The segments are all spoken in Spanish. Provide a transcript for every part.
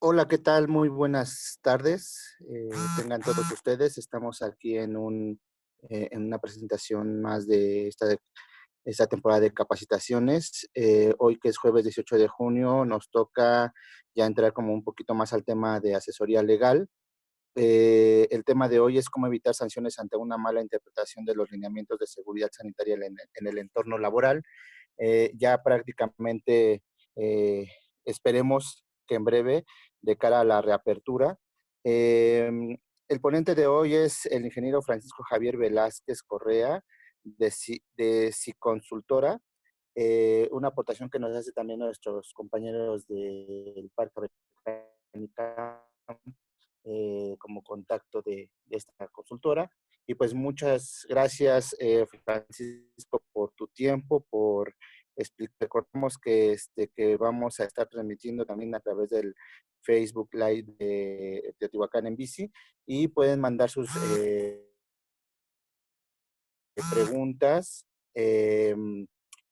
Hola, ¿qué tal? Muy buenas tardes. Tengan todos ustedes. Estamos aquí en una presentación más de esta temporada de capacitaciones. Hoy, que es jueves 18 de junio, nos toca ya entrar como un poquito más al tema de asesoría legal. El tema de hoy es cómo evitar sanciones ante una mala interpretación de los lineamientos de seguridad sanitaria en el entorno laboral. Ya prácticamente esperemos que en breve, de cara a la reapertura. Eh, el ponente de hoy es el ingeniero Francisco Javier Velázquez Correa, de Ciconsultora, una aportación que nos hace también nuestros compañeros del Parque Mecánica, como contacto de esta consultora. Y pues muchas gracias, Francisco, por tu tiempo, por explicar. Recordemos que vamos a estar transmitiendo también a través del Facebook Live de Teotihuacán en bici, y pueden mandar sus preguntas eh,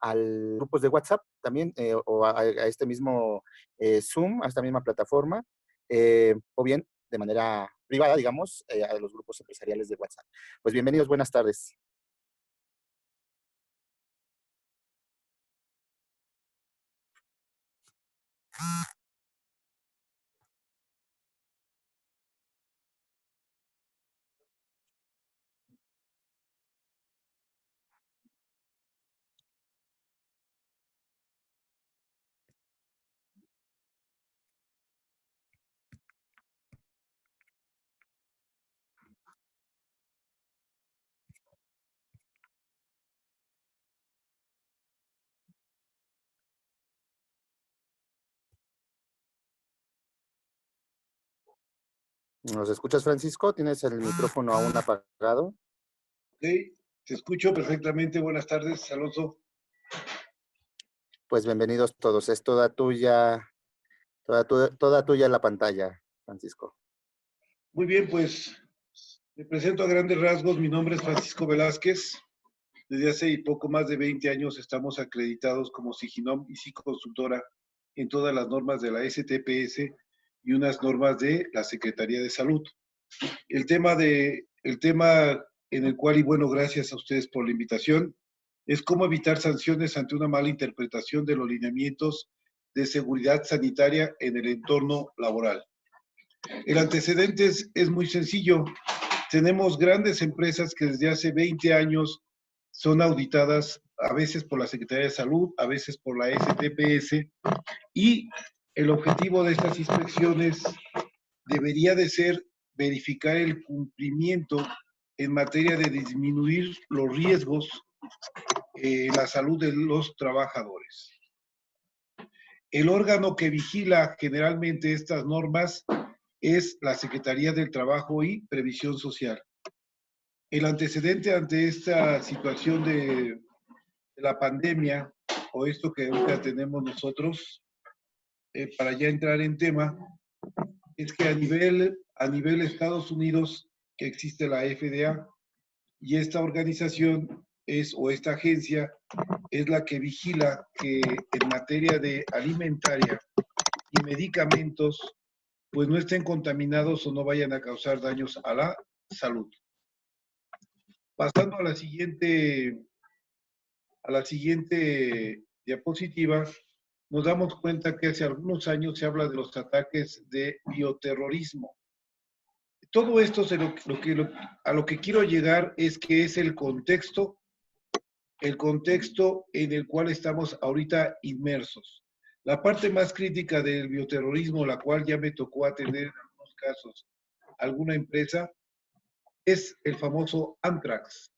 al grupos de WhatsApp también, o a este mismo Zoom, a esta misma plataforma, o bien de manera privada, digamos, a los grupos empresariales de WhatsApp. Pues bienvenidos, buenas tardes. ¿Nos escuchas, Francisco? ¿Tienes el micrófono aún apagado? Ok, te escucho perfectamente. Buenas tardes, Alonso. Pues bienvenidos todos. Es toda tuya, toda tuya la pantalla, Francisco. Muy bien, pues me presento a grandes rasgos. Mi nombre es Francisco Velázquez. Desde hace poco más de 20 años estamos acreditados como Siginom y Psicoconsultora en todas las normas de la STPS y unas normas de la Secretaría de Salud. El tema en el cual, y bueno, gracias a ustedes por la invitación, es cómo evitar sanciones ante una mala interpretación de los lineamientos de seguridad sanitaria en el entorno laboral. El antecedente es muy sencillo. Tenemos grandes empresas que desde hace 20 años son auditadas a veces por la Secretaría de Salud, a veces por la STPS, y el objetivo de estas inspecciones debería de ser verificar el cumplimiento en materia de disminuir los riesgos en la salud de los trabajadores. El órgano que vigila generalmente estas normas es la Secretaría del Trabajo y Previsión Social. El antecedente ante esta situación de la pandemia, o esto que ahorita tenemos nosotros, para ya entrar en tema, es que a nivel Estados Unidos que existe la FDA, y esta organización o esta agencia es la que vigila que en materia de alimentaria y medicamentos pues no estén contaminados o no vayan a causar daños a la salud. Pasando a la siguiente diapositiva, nos damos cuenta que hace algunos años se habla de los ataques de bioterrorismo. Todo esto a lo que quiero llegar es que es el contexto en el cual estamos ahorita inmersos. La parte más crítica del bioterrorismo, la cual ya me tocó atender en algunos casos alguna empresa, es el famoso Anthrax.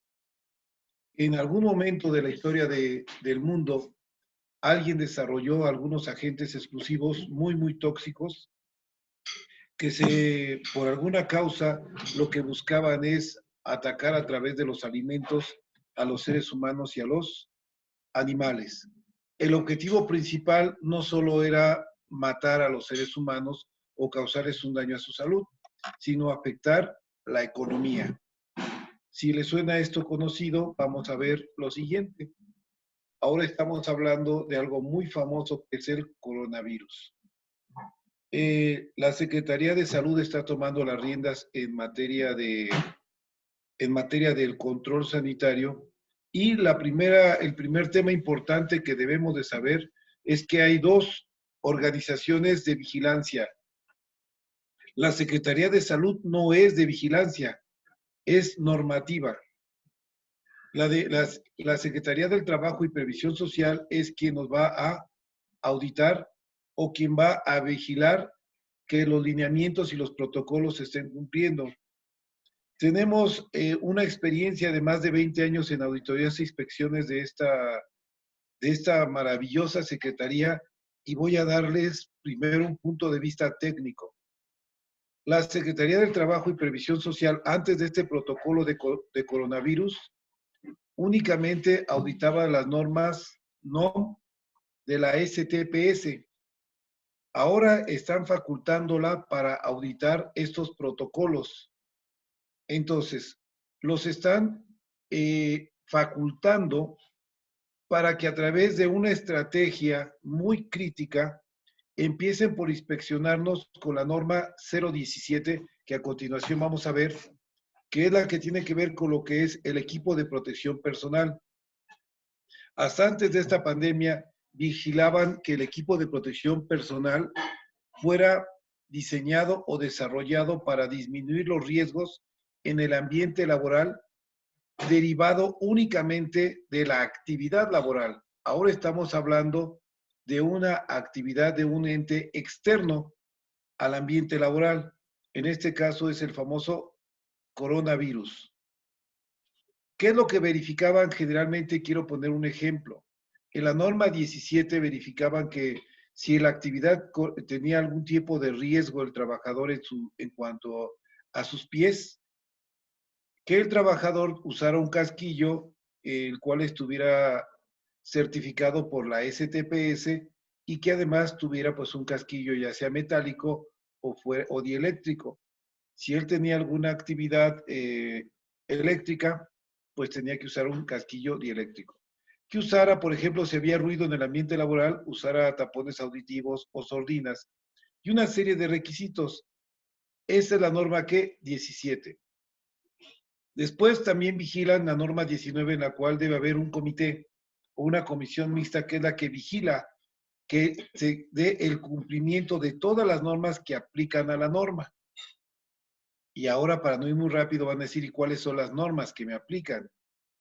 En algún momento de la historia del mundo, alguien desarrolló algunos agentes explosivos muy, muy tóxicos que por alguna causa lo que buscaban es atacar a través de los alimentos a los seres humanos y a los animales. El objetivo principal no solo era matar a los seres humanos o causarles un daño a su salud, sino afectar la economía. Si les suena esto conocido, vamos a ver lo siguiente. Ahora estamos hablando de algo muy famoso que es el coronavirus. La Secretaría de Salud está tomando las riendas en materia del control sanitario y el primer tema importante que debemos de saber es que hay dos organizaciones de vigilancia. La Secretaría de Salud no es de vigilancia, es normativa. La Secretaría del Trabajo y Previsión Social es quien nos va a auditar o quien va a vigilar que los lineamientos y los protocolos se estén cumpliendo. Tenemos una experiencia de más de 20 años en auditorías e inspecciones de esta maravillosa secretaría y voy a darles primero un punto de vista técnico. La Secretaría del Trabajo y Previsión Social, antes de este protocolo de coronavirus, únicamente auditaba las normas NOM de la STPS. Ahora están facultándola para auditar estos protocolos. Entonces, los están facultando para que a través de una estrategia muy crítica empiecen por inspeccionarnos con la norma 017, que a continuación vamos a ver, que es la que tiene que ver con lo que es el equipo de protección personal. Hasta antes de esta pandemia, vigilaban que el equipo de protección personal fuera diseñado o desarrollado para disminuir los riesgos en el ambiente laboral derivado únicamente de la actividad laboral. Ahora estamos hablando de una actividad de un ente externo al ambiente laboral. En este caso es el famoso coronavirus. ¿Qué es lo que verificaban generalmente? Quiero poner un ejemplo. En la norma 17 verificaban que si la actividad tenía algún tipo de riesgo el trabajador en cuanto a sus pies, que el trabajador usara un casquillo, el cual estuviera certificado por la STPS y que además tuviera pues un casquillo ya sea metálico o dieléctrico. Si él tenía alguna actividad eléctrica, pues tenía que usar un casquillo dieléctrico. Que usara, por ejemplo, si había ruido en el ambiente laboral, usara tapones auditivos o sordinas y una serie de requisitos. Esa es la norma que 17. Después también vigilan la norma 19, en la cual debe haber un comité o una comisión mixta que es la que vigila que se dé el cumplimiento de todas las normas que aplican a la norma. Y ahora, para no ir muy rápido, van a decir, ¿y cuáles son las normas que me aplican?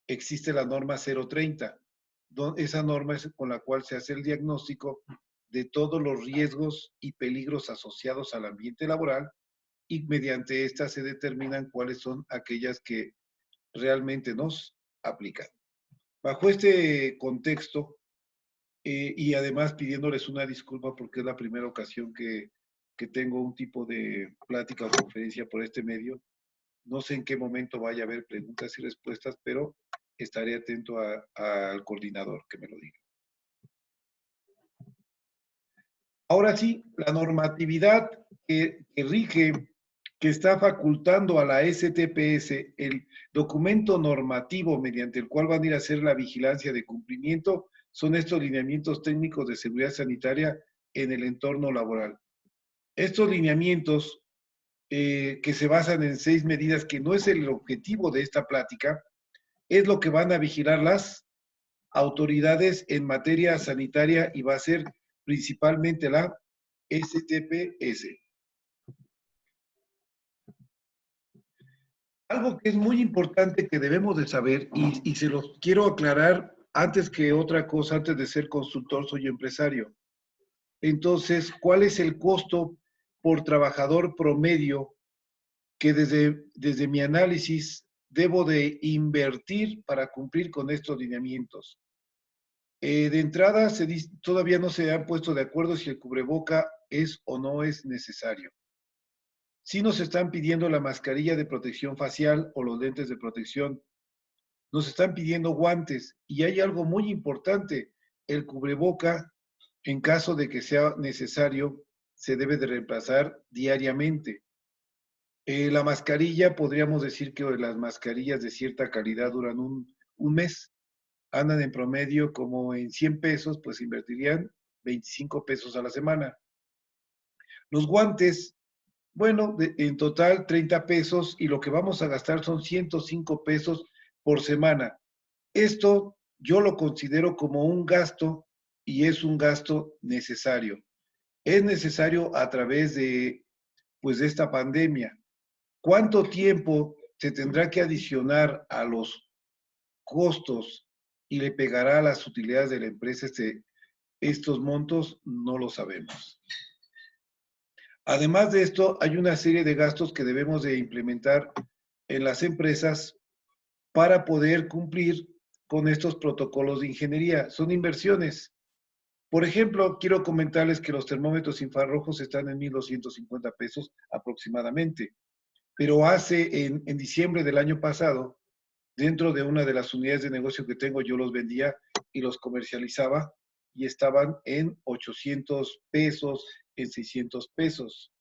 Existe la norma 030. Esa norma es con la cual se hace el diagnóstico de todos los riesgos y peligros asociados al ambiente laboral y mediante esta se determinan cuáles son aquellas que realmente nos aplican. Bajo este contexto, y además pidiéndoles una disculpa porque es la primera ocasión que tengo un tipo de plática o conferencia por este medio, no sé en qué momento vaya a haber preguntas y respuestas, pero estaré atento al coordinador que me lo diga. Ahora sí, la normatividad que rige, que está facultando a la STPS el documento normativo mediante el cual van a ir a hacer la vigilancia de cumplimiento, son estos lineamientos técnicos de seguridad sanitaria en el entorno laboral. Estos lineamientos que se basan en 6 medidas, que no es el objetivo de esta plática, es lo que van a vigilar las autoridades en materia sanitaria y va a ser principalmente la STPS. Algo que es muy importante que debemos de saber, y se los quiero aclarar antes que otra cosa, antes de ser consultor, soy empresario. Entonces, ¿cuál es el costo por trabajador promedio que desde mi análisis debo de invertir para cumplir con estos lineamientos? De entrada, todavía no se han puesto de acuerdo si el cubreboca es o no es necesario. Sí nos están pidiendo la mascarilla de protección facial o los lentes de protección. Nos están pidiendo guantes y hay algo muy importante. El cubreboca, en caso de que sea necesario, se debe de reemplazar diariamente. La mascarilla, podríamos decir que las mascarillas de cierta calidad duran un mes. Andan en promedio como en 100 pesos, pues invertirían 25 pesos a la semana. Los guantes, bueno, en total 30 pesos y lo que vamos a gastar son 105 pesos por semana. Esto yo lo considero como un gasto y es un gasto necesario. Es necesario a través de, pues, de esta pandemia. ¿Cuánto tiempo se tendrá que adicionar a los costos y le pegará a las utilidades de la empresa estos montos? No lo sabemos. Además de esto, hay una serie de gastos que debemos de implementar en las empresas para poder cumplir con estos protocolos de ingeniería. Son inversiones. Por ejemplo, quiero comentarles que los termómetros infrarrojos están en 1,250 pesos aproximadamente, pero en diciembre del año pasado, dentro de una de las unidades de negocio que tengo, yo los vendía y los comercializaba y estaban en 800 pesos, en 600 pesos.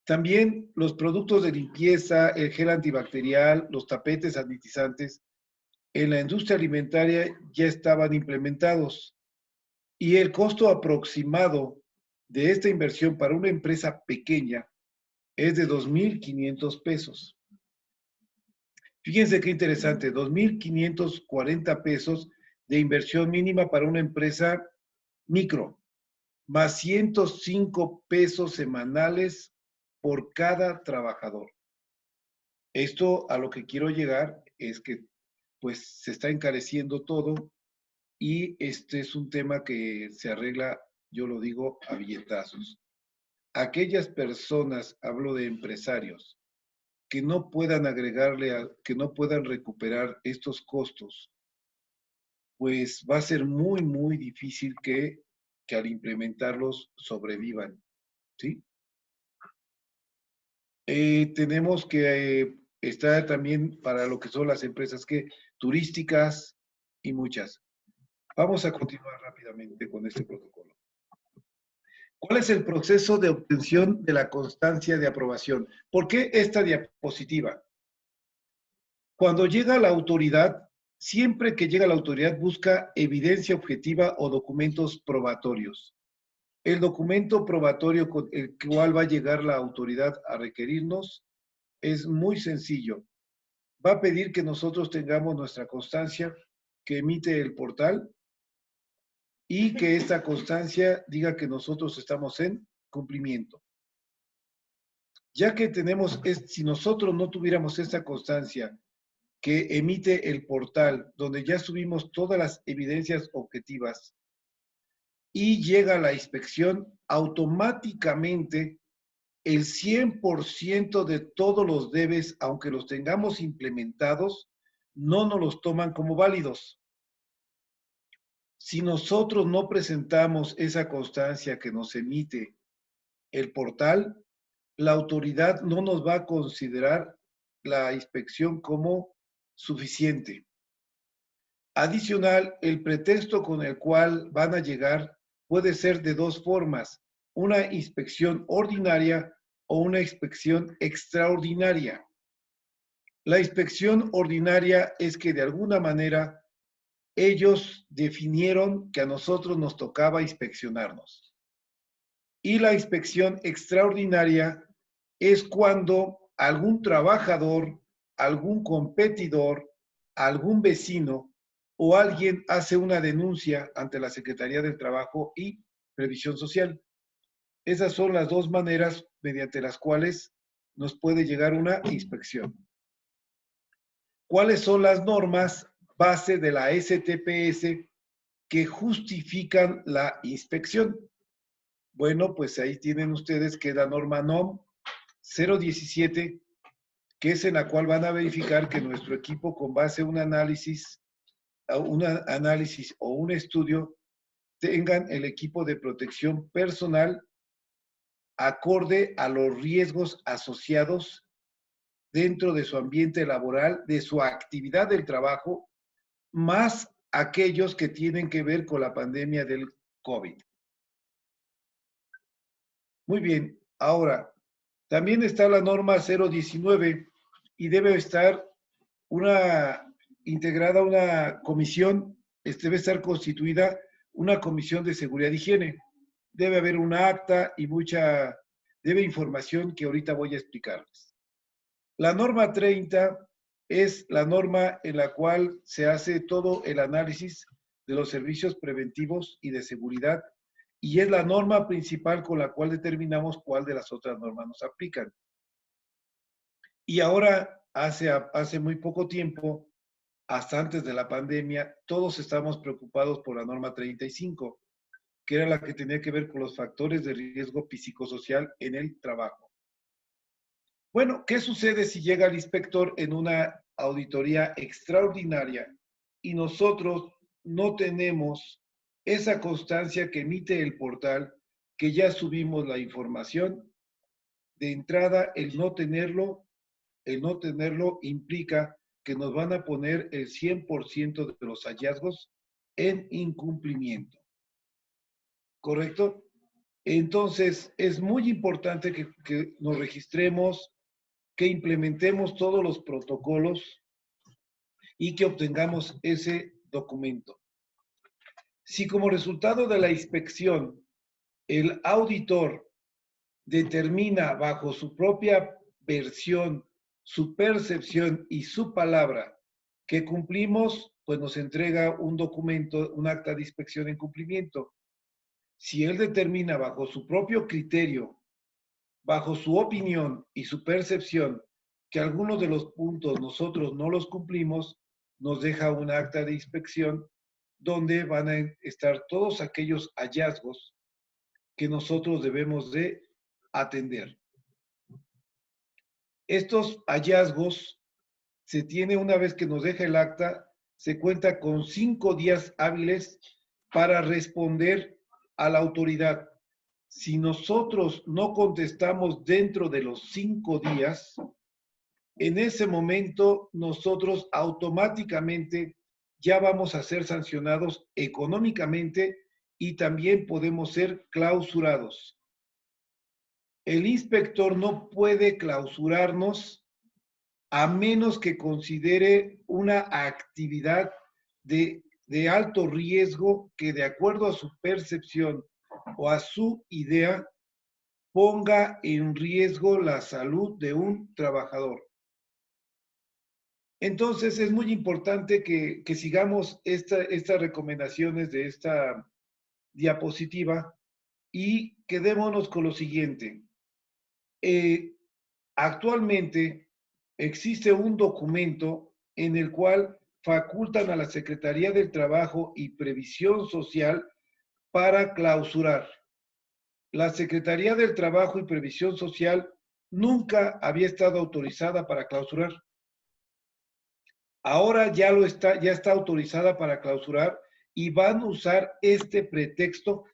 También los productos de limpieza, el gel antibacterial, los tapetes sanitizantes, en la industria alimentaria ya estaban implementados y el costo aproximado de esta inversión para una empresa pequeña es de 2,500 pesos. Fíjense qué interesante, 2,540 pesos de inversión mínima para una empresa micro, más 105 pesos semanales por cada trabajador. Esto a lo que quiero llegar es que pues se está encareciendo todo y este es un tema que se arregla, yo lo digo, a billetazos. Aquellas personas, hablo de empresarios, que no puedan que no puedan recuperar estos costos, pues va a ser muy, muy difícil que al implementarlos sobrevivan, ¿sí? Tenemos que estar también para lo que son las empresas turísticas y muchas. Vamos a continuar rápidamente con este protocolo. ¿Cuál es el proceso de obtención de la constancia de aprobación? ¿Por qué esta diapositiva? Cuando llega la autoridad, siempre que llega la autoridad busca evidencia objetiva o documentos probatorios. El documento probatorio con el cual va a llegar la autoridad a requerirnos es muy sencillo. Va a pedir que nosotros tengamos nuestra constancia que emite el portal y que esta constancia diga que nosotros estamos en cumplimiento. Ya que si nosotros no tuviéramos esta constancia que emite el portal, donde ya subimos todas las evidencias objetivas y llega la inspección, automáticamente el 100% de todos los debes, aunque los tengamos implementados, no nos los toman como válidos. Si nosotros no presentamos esa constancia que nos emite el portal, la autoridad no nos va a considerar la inspección como suficiente. Adicional, el pretexto con el cual van a llegar puede ser de dos formas, una inspección ordinaria o una inspección extraordinaria. La inspección ordinaria es que de alguna manera ellos definieron que a nosotros nos tocaba inspeccionarnos. Y la inspección extraordinaria es cuando algún trabajador, algún competidor, algún vecino o alguien hace una denuncia ante la Secretaría del Trabajo y Previsión Social. Esas son las dos maneras mediante las cuales nos puede llegar una inspección. ¿Cuáles son las normas base de la STPS que justifican la inspección? Bueno, pues ahí tienen ustedes que la norma NOM 017, que es en la cual van a verificar que nuestro equipo, con base a un análisis o un estudio, tengan el equipo de protección personal acorde a los riesgos asociados dentro de su ambiente laboral, de su actividad del trabajo, más aquellos que tienen que ver con la pandemia del COVID. Muy bien, ahora, también está la norma 019 y debe estar integrada una comisión, debe estar constituida una comisión de seguridad y higiene. debe haber un acta y debe información que ahorita voy a explicarles. La norma 30 es la norma en la cual se hace todo el análisis de los servicios preventivos y de seguridad y es la norma principal con la cual determinamos cuál de las otras normas nos aplican. Y ahora, hace muy poco tiempo, hasta antes de la pandemia, todos estamos preocupados por la norma 35, que era la que tenía que ver con los factores de riesgo psicosocial en el trabajo. Bueno, ¿qué sucede si llega el inspector en una auditoría extraordinaria y nosotros no tenemos esa constancia que emite el portal, que ya subimos la información? De entrada, el no tenerlo implica que nos van a poner el 100% de los hallazgos en incumplimiento. ¿Correcto? Entonces, es muy importante que nos registremos, que implementemos todos los protocolos y que obtengamos ese documento. Si como resultado de la inspección el auditor determina bajo su propia versión, su percepción y su palabra que cumplimos, pues nos entrega un documento, un acta de inspección en cumplimiento. Si él determina bajo su propio criterio, bajo su opinión y su percepción que algunos de los puntos nosotros no los cumplimos, nos deja un acta de inspección donde van a estar todos aquellos hallazgos que nosotros debemos de atender. Estos hallazgos se tiene una vez que nos deja el acta, se cuenta con 5 días hábiles para responder a la autoridad. Si nosotros no contestamos dentro de los 5 días, en ese momento nosotros automáticamente ya vamos a ser sancionados económicamente y también podemos ser clausurados. El inspector no puede clausurarnos a menos que considere una actividad de alto riesgo que de acuerdo a su percepción o a su idea ponga en riesgo la salud de un trabajador. Entonces es muy importante que sigamos estas recomendaciones de esta diapositiva y quedémonos con lo siguiente. Actualmente existe un documento en el cual facultan a la Secretaría del Trabajo y Previsión Social para clausurar. La Secretaría del Trabajo y Previsión Social nunca había estado autorizada para clausurar. Ahora ya está autorizada para clausurar y van a usar este pretexto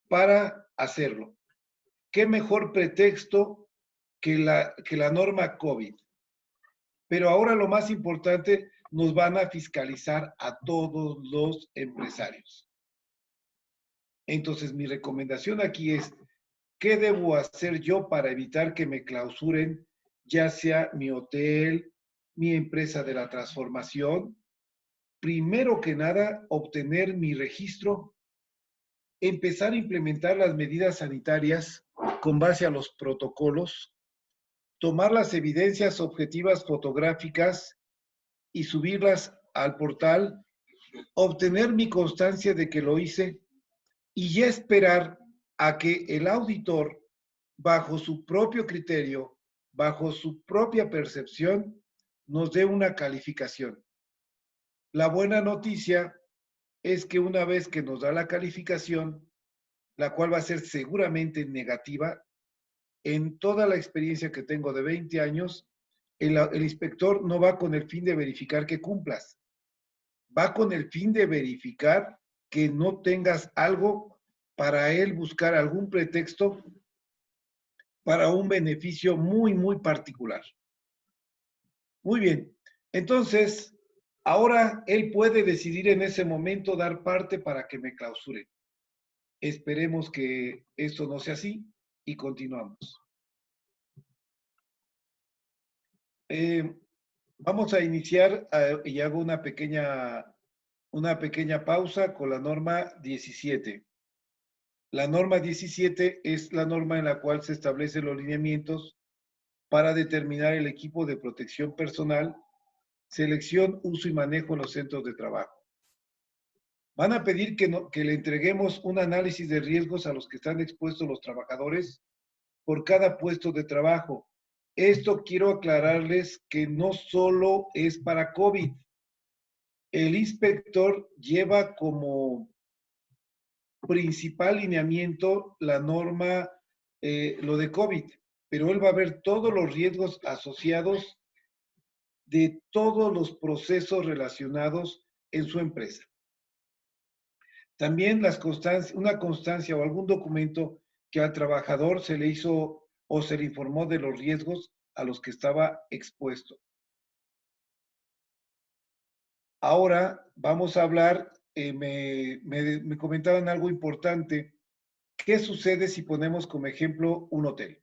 para hacerlo. ¿Qué mejor pretexto que la norma COVID? Pero ahora lo más importante, nos van a fiscalizar a todos los empresarios. Entonces, mi recomendación aquí es, ¿qué debo hacer yo para evitar que me clausuren, ya sea mi hotel, mi empresa de la transformación? Primero que nada, obtener mi registro, empezar a implementar las medidas sanitarias con base a los protocolos, tomar las evidencias objetivas fotográficas y subirlas al portal, obtener mi constancia de que lo hice y ya esperar a que el auditor, bajo su propio criterio, bajo su propia percepción, nos dé una calificación. La buena noticia es que una vez que nos da la calificación, la cual va a ser seguramente negativa, en toda la experiencia que tengo de 20 años, el inspector no va con el fin de verificar que cumplas, va con el fin de verificar que no tengas algo para él buscar algún pretexto para un beneficio muy, muy particular. Muy bien, entonces, ahora él puede decidir en ese momento dar parte para que me clausuren. Esperemos que esto no sea así y continuamos. Vamos a iniciar y hago una pequeña pausa con la norma 17. La norma 17 es la norma en la cual se establecen los lineamientos para determinar el equipo de protección personal, selección, uso y manejo en los centros de trabajo. Van a pedir que le entreguemos un análisis de riesgos a los que están expuestos los trabajadores por cada puesto de trabajo. Esto quiero aclararles que no solo es para COVID. El inspector lleva como principal lineamiento la norma, lo de COVID, pero él va a ver todos los riesgos asociados de todos los procesos relacionados en su empresa. También una constancia o algún documento que al trabajador se le hizo o se le informó de los riesgos a los que estaba expuesto. Ahora vamos a hablar, me comentaban algo importante. ¿Qué sucede si ponemos como ejemplo un hotel?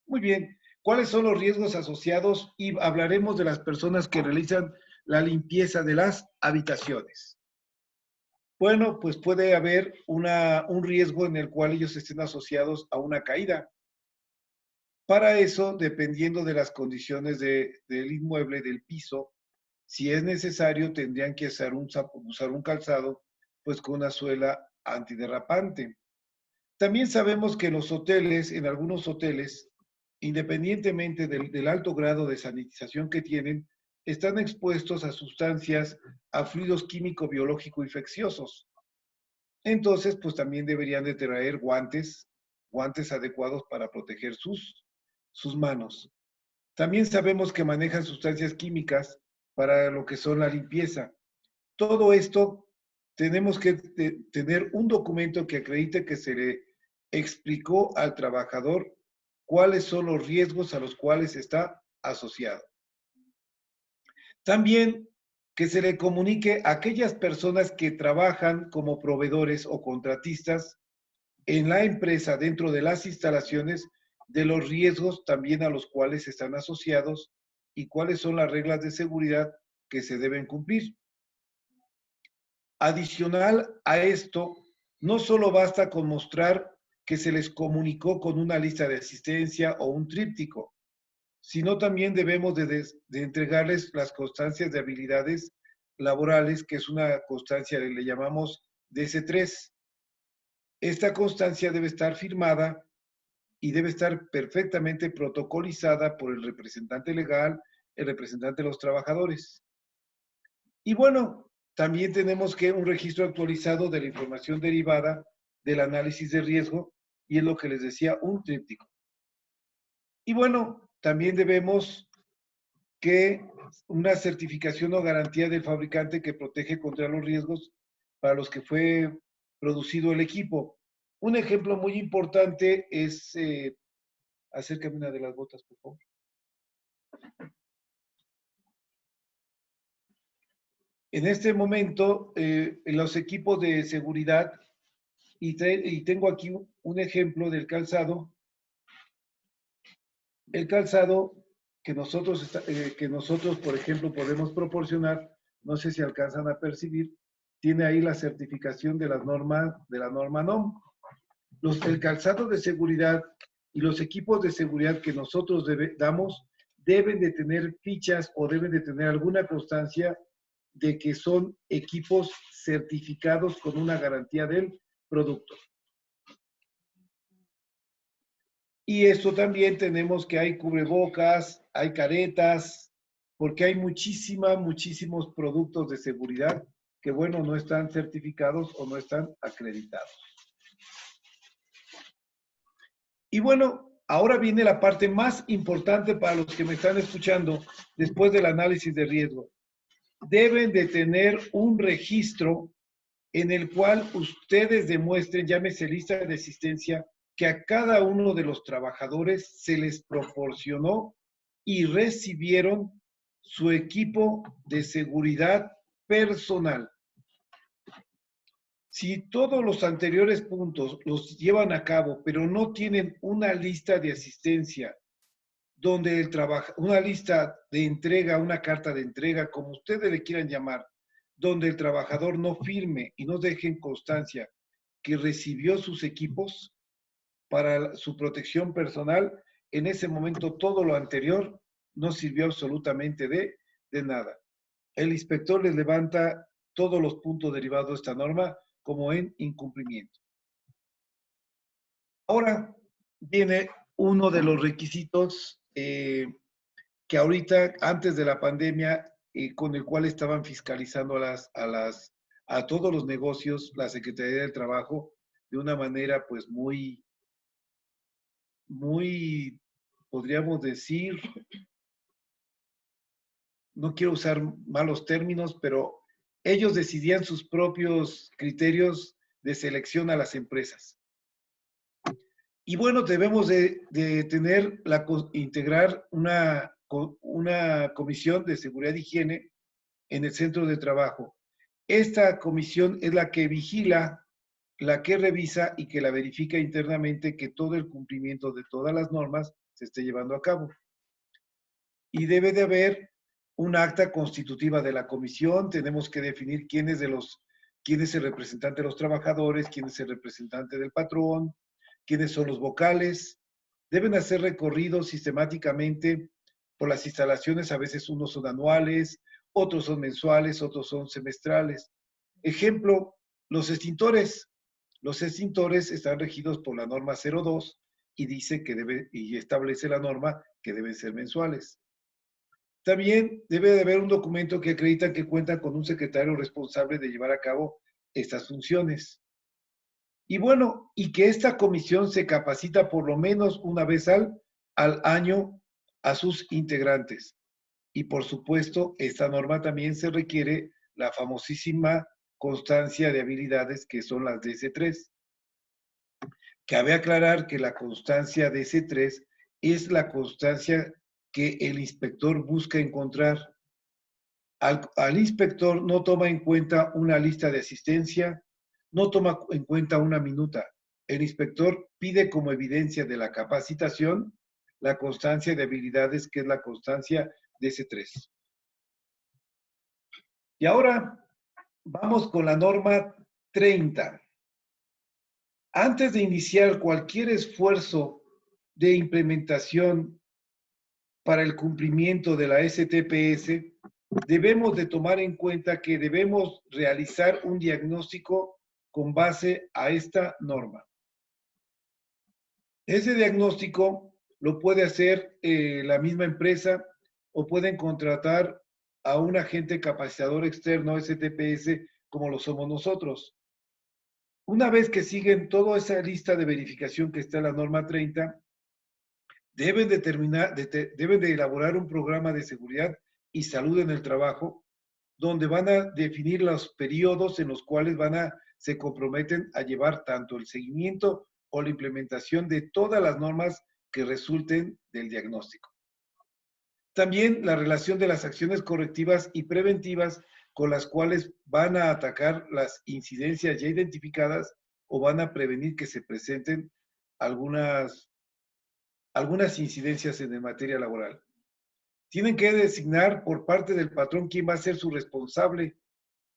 Muy bien, ¿cuáles son los riesgos asociados? Y hablaremos de las personas que realizan la limpieza de las habitaciones. Bueno, pues puede haber un riesgo en el cual ellos estén asociados a una caída. Para eso, dependiendo de las condiciones del inmueble, del piso, si es necesario, tendrían que usar un calzado, pues con una suela antiderrapante. También sabemos que los hoteles, en algunos hoteles, independientemente del alto grado de sanitización que tienen, están expuestos a sustancias, a fluidos químico-biológico infecciosos. Entonces, pues también deberían de traer guantes adecuados para proteger sus manos. También sabemos que manejan sustancias químicas para lo que son la limpieza. Todo esto tenemos que tener un documento que acredite que se le explicó al trabajador cuáles son los riesgos a los cuales está asociado. También que se le comunique a aquellas personas que trabajan como proveedores o contratistas en la empresa dentro de las instalaciones de los riesgos también a los cuales están asociados y cuáles son las reglas de seguridad que se deben cumplir. Adicional a esto, no solo basta con mostrar que se les comunicó con una lista de asistencia o un tríptico, sino también debemos de entregarles las constancias de habilidades laborales, que es una constancia, le llamamos DS3. Esta constancia debe estar firmada y debe estar perfectamente protocolizada por el representante legal, el representante de los trabajadores. Y bueno, también tenemos que un registro actualizado de la información derivada del análisis de riesgo, y es lo que les decía, un tríptico. Y bueno, también debemos que una certificación o garantía del fabricante que protege contra los riesgos para los que fue producido el equipo. Un ejemplo muy importante es, acércame una de las botas, por favor. En este momento, los equipos de seguridad, y tengo aquí un ejemplo del calzado. El calzado que nosotros, por ejemplo, podemos proporcionar, no sé si alcanzan a percibir, tiene ahí la certificación de la norma NOM. El calzado de seguridad y los equipos de seguridad que nosotros damos deben de tener fichas o deben de tener alguna constancia de que son equipos certificados con una garantía del producto. Y esto también tenemos que hay cubrebocas, hay caretas, porque hay muchísimos productos de seguridad que, bueno, no están certificados o no están acreditados. Y bueno, ahora viene la parte más importante para los que me están escuchando después del análisis de riesgo. Deben de tener un registro en el cual ustedes demuestren, llámese lista de asistencia, que a cada uno de los trabajadores se les proporcionó y recibieron su equipo de seguridad personal. Si todos los anteriores puntos los llevan a cabo, pero no tienen una lista de asistencia, donde una lista de entrega, una carta de entrega, como ustedes le quieran llamar, donde el trabajador no firme y no deje en constancia que recibió sus equipos para su protección personal. En ese momento todo lo anterior no sirvió absolutamente de nada. El inspector les levanta todos los puntos derivados de esta norma como en incumplimiento. Ahora viene uno de los requisitos que ahorita, antes de la pandemia, con el cual estaban fiscalizando a todos los negocios, la Secretaría del Trabajo, de una manera pues muy, podríamos decir, no quiero usar malos términos, pero ellos decidían sus propios criterios de selección a las empresas. Y bueno, debemos de integrar una comisión de seguridad y higiene en el centro de trabajo. Esta comisión es la que vigila, la que revisa y que la verifica internamente que todo el cumplimiento de todas las normas se esté llevando a cabo. Y debe de haber un acta constitutiva de la comisión. Tenemos que definir quién es el representante de los trabajadores, quién es el representante del patrón, quiénes son los vocales. Deben hacer recorridos sistemáticamente por las instalaciones. A veces unos son anuales, otros son mensuales, otros son semestrales. Ejemplo, los extintores. Los extintores están regidos por la norma 02 y dice y establece la norma que deben ser mensuales. También debe de haber un documento que acredita que cuentan con un secretario responsable de llevar a cabo estas funciones. Y bueno, y que esta comisión se capacita por lo menos una vez al año a sus integrantes. Y por supuesto, esta norma también se requiere la famosísima constancia de habilidades, que son las DS3. Cabe aclarar que la constancia DS3 es la constancia que el inspector busca encontrar. Al inspector no toma en cuenta una lista de asistencia, no toma en cuenta una minuta. El inspector pide como evidencia de la capacitación la constancia de habilidades, que es la constancia DS3. Y ahora vamos con la norma 30. Antes de iniciar cualquier esfuerzo de implementación para el cumplimiento de la STPS, debemos de tomar en cuenta que debemos realizar un diagnóstico con base a esta norma. Ese diagnóstico lo puede hacer la misma empresa o pueden contratar a un agente capacitador externo STPS como lo somos nosotros. Una vez que siguen toda esa lista de verificación que está en la norma 30, deben de elaborar un programa de seguridad y salud en el trabajo, donde van a definir los periodos en los cuales se comprometen a llevar tanto el seguimiento o la implementación de todas las normas que resulten del diagnóstico. También la relación de las acciones correctivas y preventivas con las cuales van a atacar las incidencias ya identificadas o van a prevenir que se presenten algunas incidencias en materia laboral. Tienen que designar por parte del patrón quién va a ser su responsable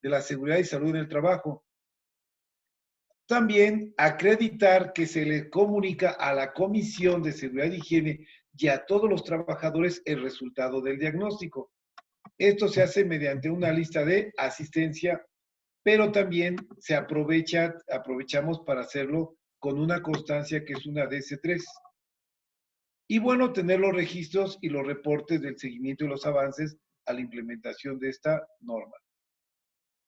de la seguridad y salud en el trabajo. También acreditar que se le comunica a la Comisión de Seguridad y Higiene y a todos los trabajadores el resultado del diagnóstico. Esto se hace mediante una lista de asistencia, pero también aprovechamos para hacerlo con una constancia que es una DS3. Y bueno, tener los registros y los reportes del seguimiento y los avances a la implementación de esta norma.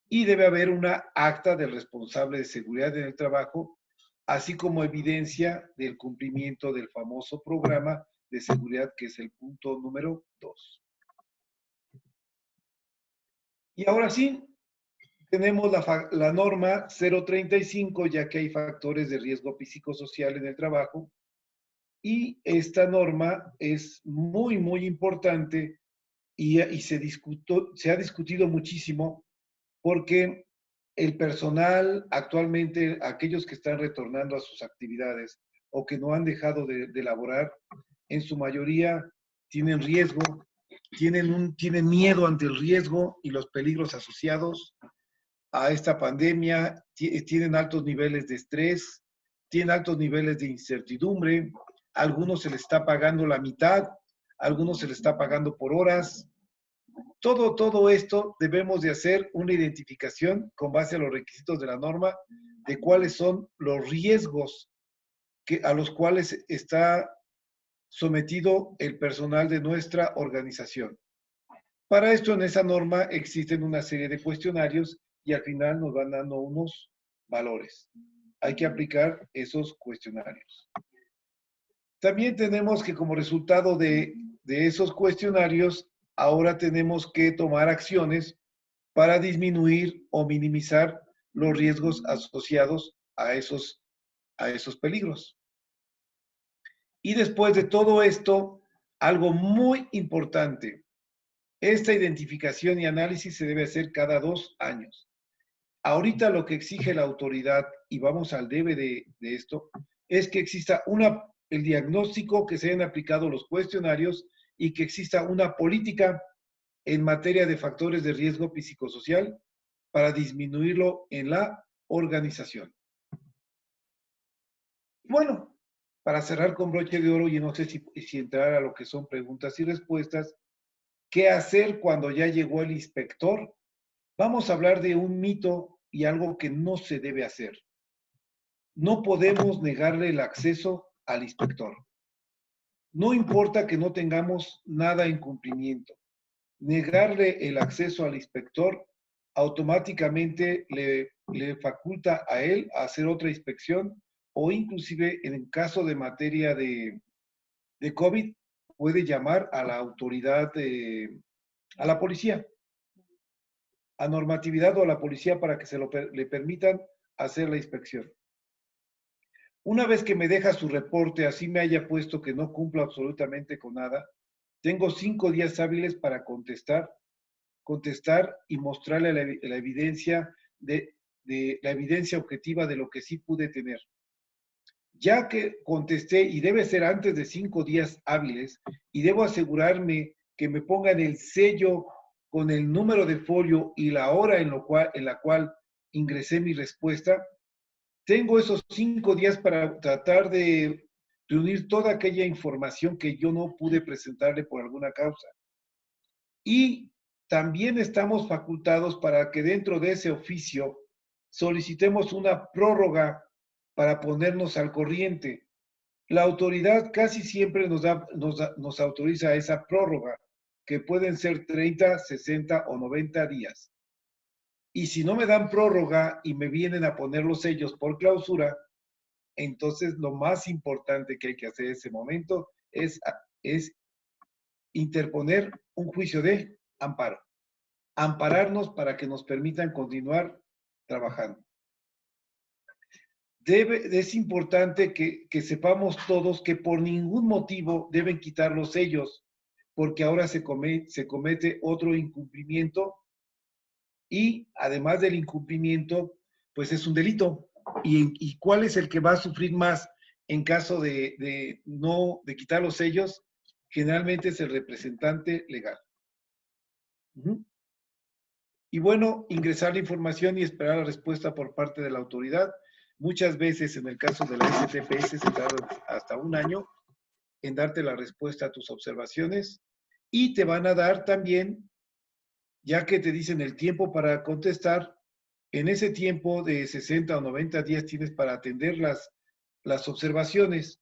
Y debe haber una acta del responsable de seguridad en el trabajo, así como evidencia del cumplimiento del famoso programa de seguridad, que es el punto número 2. Y ahora sí, tenemos la norma 035, ya que hay factores de riesgo psicosocial en el trabajo. Y esta norma es muy, muy importante y se ha discutido muchísimo porque el personal actualmente, aquellos que están retornando a sus actividades o que no han dejado de laborar, en su mayoría tienen riesgo, tienen miedo ante el riesgo y los peligros asociados. a esta pandemia, tienen altos niveles de estrés, tienen altos niveles de incertidumbre, a algunos se les está pagando la mitad, a algunos se les está pagando por horas. Todo esto debemos de hacer una identificación con base a los requisitos de la norma de cuáles son los riesgos a los cuales está sometido el personal de nuestra organización. Para esto, en esa norma existen una serie de cuestionarios y al final nos van dando unos valores. Hay que aplicar esos cuestionarios. También tenemos que como resultado de esos cuestionarios, ahora tenemos que tomar acciones para disminuir o minimizar los riesgos asociados a esos peligros. Y después de todo esto, algo muy importante, esta identificación y análisis se debe hacer cada 2 años. Ahorita lo que exige la autoridad, y vamos al debe de esto, es que exista el diagnóstico, que se hayan aplicado los cuestionarios y que exista una política en materia de factores de riesgo psicosocial para disminuirlo en la organización. Bueno, para cerrar con broche de oro, y no sé si entrar a lo que son preguntas y respuestas, ¿qué hacer cuando ya llegó el inspector? Vamos a hablar de un mito y algo que no se debe hacer. No podemos negarle el acceso al inspector. No importa que no tengamos nada en cumplimiento. Negarle el acceso al inspector automáticamente le faculta a él a hacer otra inspección o inclusive en caso de materia de COVID puede llamar a la autoridad, a la policía, a normatividad o a la policía para que le permitan hacer la inspección. Una vez que me deja su reporte, así me haya puesto que no cumplo absolutamente con nada, tengo 5 días hábiles para contestar y mostrarle la evidencia la evidencia objetiva de lo que sí pude tener. Ya que contesté, y debe ser antes de 5 días hábiles, y debo asegurarme que me pongan el sello con el número de folio y la hora en la cual ingresé mi respuesta, tengo esos 5 días para tratar de reunir toda aquella información que yo no pude presentarle por alguna causa. Y también estamos facultados para que dentro de ese oficio solicitemos una prórroga para ponernos al corriente. La autoridad casi siempre nos autoriza esa prórroga, que pueden ser 30, 60 o 90 días. Y si no me dan prórroga y me vienen a poner los sellos por clausura, entonces lo más importante que hay que hacer en ese momento es interponer un juicio de amparo. Ampararnos para que nos permitan continuar trabajando. Es importante que sepamos todos que por ningún motivo deben quitar los sellos, porque ahora se comete otro incumplimiento y además del incumplimiento, pues es un delito. ¿Y cuál es el que va a sufrir más en caso de quitar los sellos? Generalmente es el representante legal. Y bueno, ingresar la información y esperar la respuesta por parte de la autoridad. Muchas veces, en el caso de la STPS, se tarda hasta 1 año en darte la respuesta a tus observaciones y te van a dar también, ya que te dicen el tiempo para contestar, en ese tiempo de 60 o 90 días tienes para atender las observaciones,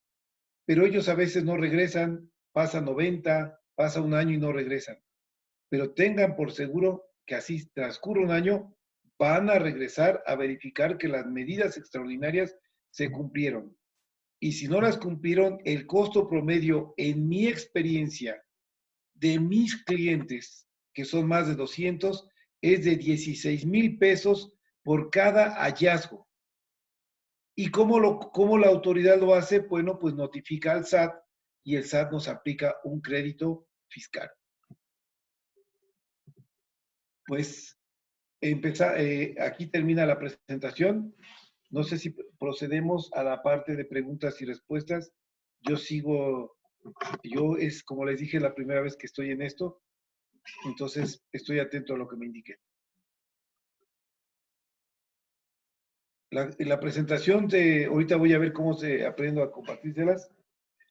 pero ellos a veces no regresan, pasa 90, pasa 1 año y no regresan. Pero tengan por seguro que así transcurre 1 año, van a regresar a verificar que las medidas extraordinarias se cumplieron. Y si no las cumplieron, el costo promedio, en mi experiencia, de mis clientes, que son más de 200, es de 16,000 pesos por cada hallazgo. ¿Y cómo la autoridad lo hace? Bueno, pues notifica al SAT y el SAT nos aplica un crédito fiscal. Pues aquí termina la presentación. No sé si procedemos a la parte de preguntas y respuestas. Es como les dije la primera vez que estoy en esto, entonces estoy atento a lo que me indiquen. la presentación ahorita voy a ver cómo se aprendo a compartírselas.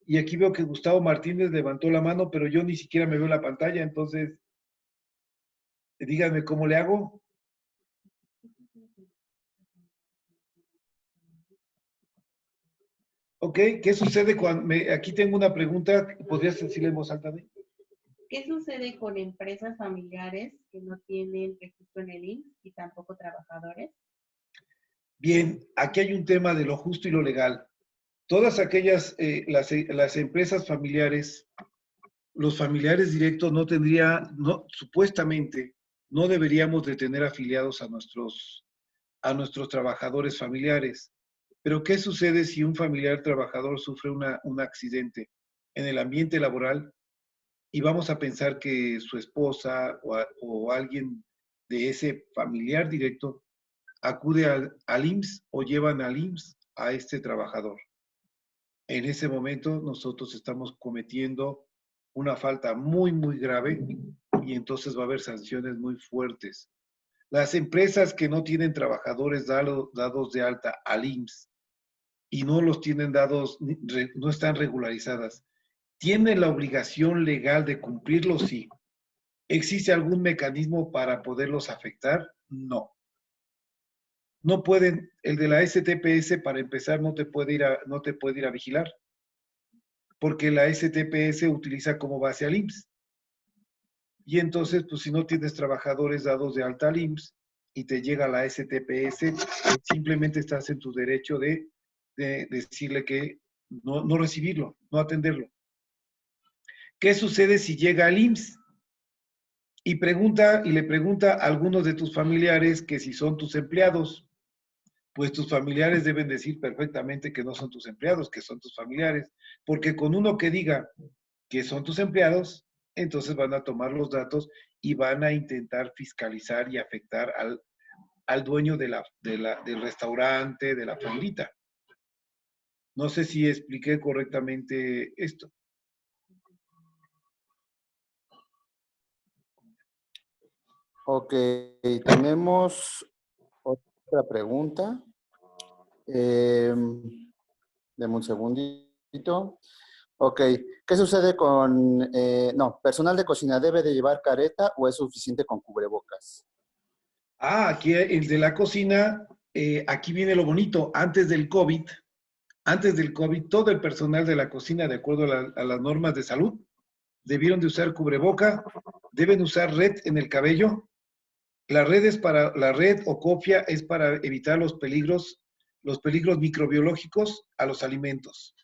Y aquí veo que Gustavo Martínez levantó la mano, pero yo ni siquiera me veo en la pantalla, entonces díganme cómo le hago. Ok, ¿qué sucede cuando aquí tengo una pregunta? ¿Podrías decirle en voz alta? ¿Qué sucede con empresas familiares que no tienen registro en el IMSS y tampoco trabajadores? Bien, aquí hay un tema de lo justo y lo legal. Todas aquellas, las empresas familiares, los familiares directos no tendrían, no, supuestamente, no deberíamos de tener afiliados a nuestros trabajadores familiares. Pero ¿qué sucede si un familiar trabajador sufre un accidente en el ambiente laboral y vamos a pensar que su esposa o alguien de ese familiar directo acude al IMSS o llevan al IMSS a este trabajador? En ese momento nosotros estamos cometiendo una falta muy, muy grave y entonces va a haber sanciones muy fuertes. Las empresas que no tienen trabajadores dados de alta al IMSS y no los tienen dados, no están regularizadas, ¿tienen la obligación legal de cumplirlos? Sí. ¿Existe algún mecanismo para poderlos afectar? No. No pueden, el de la STPS para empezar no te puede ir a vigilar, porque la STPS utiliza como base al IMSS. Y entonces, pues si no tienes trabajadores dados de alta al IMSS y te llega la STPS, simplemente estás en tu derecho de decirle que no recibirlo, no atenderlo. ¿Qué sucede si llega al IMSS? Y le pregunta a algunos de tus familiares que si son tus empleados. Pues tus familiares deben decir perfectamente que no son tus empleados, que son tus familiares, porque con uno que diga que son tus empleados, entonces van a tomar los datos y van a intentar fiscalizar y afectar al dueño del restaurante, de la fondita. No sé si expliqué correctamente esto. Ok, tenemos otra pregunta. Deme un segundito. Ok, ¿qué sucede con, no, personal de cocina debe de llevar careta o es suficiente con cubrebocas? Aquí el de la cocina, aquí viene lo bonito. Antes del COVID, todo el personal de la cocina, de acuerdo a las normas de salud, debieron de usar cubreboca, deben usar red en el cabello. La red o cofia es para evitar los peligros microbiológicos a los alimentos.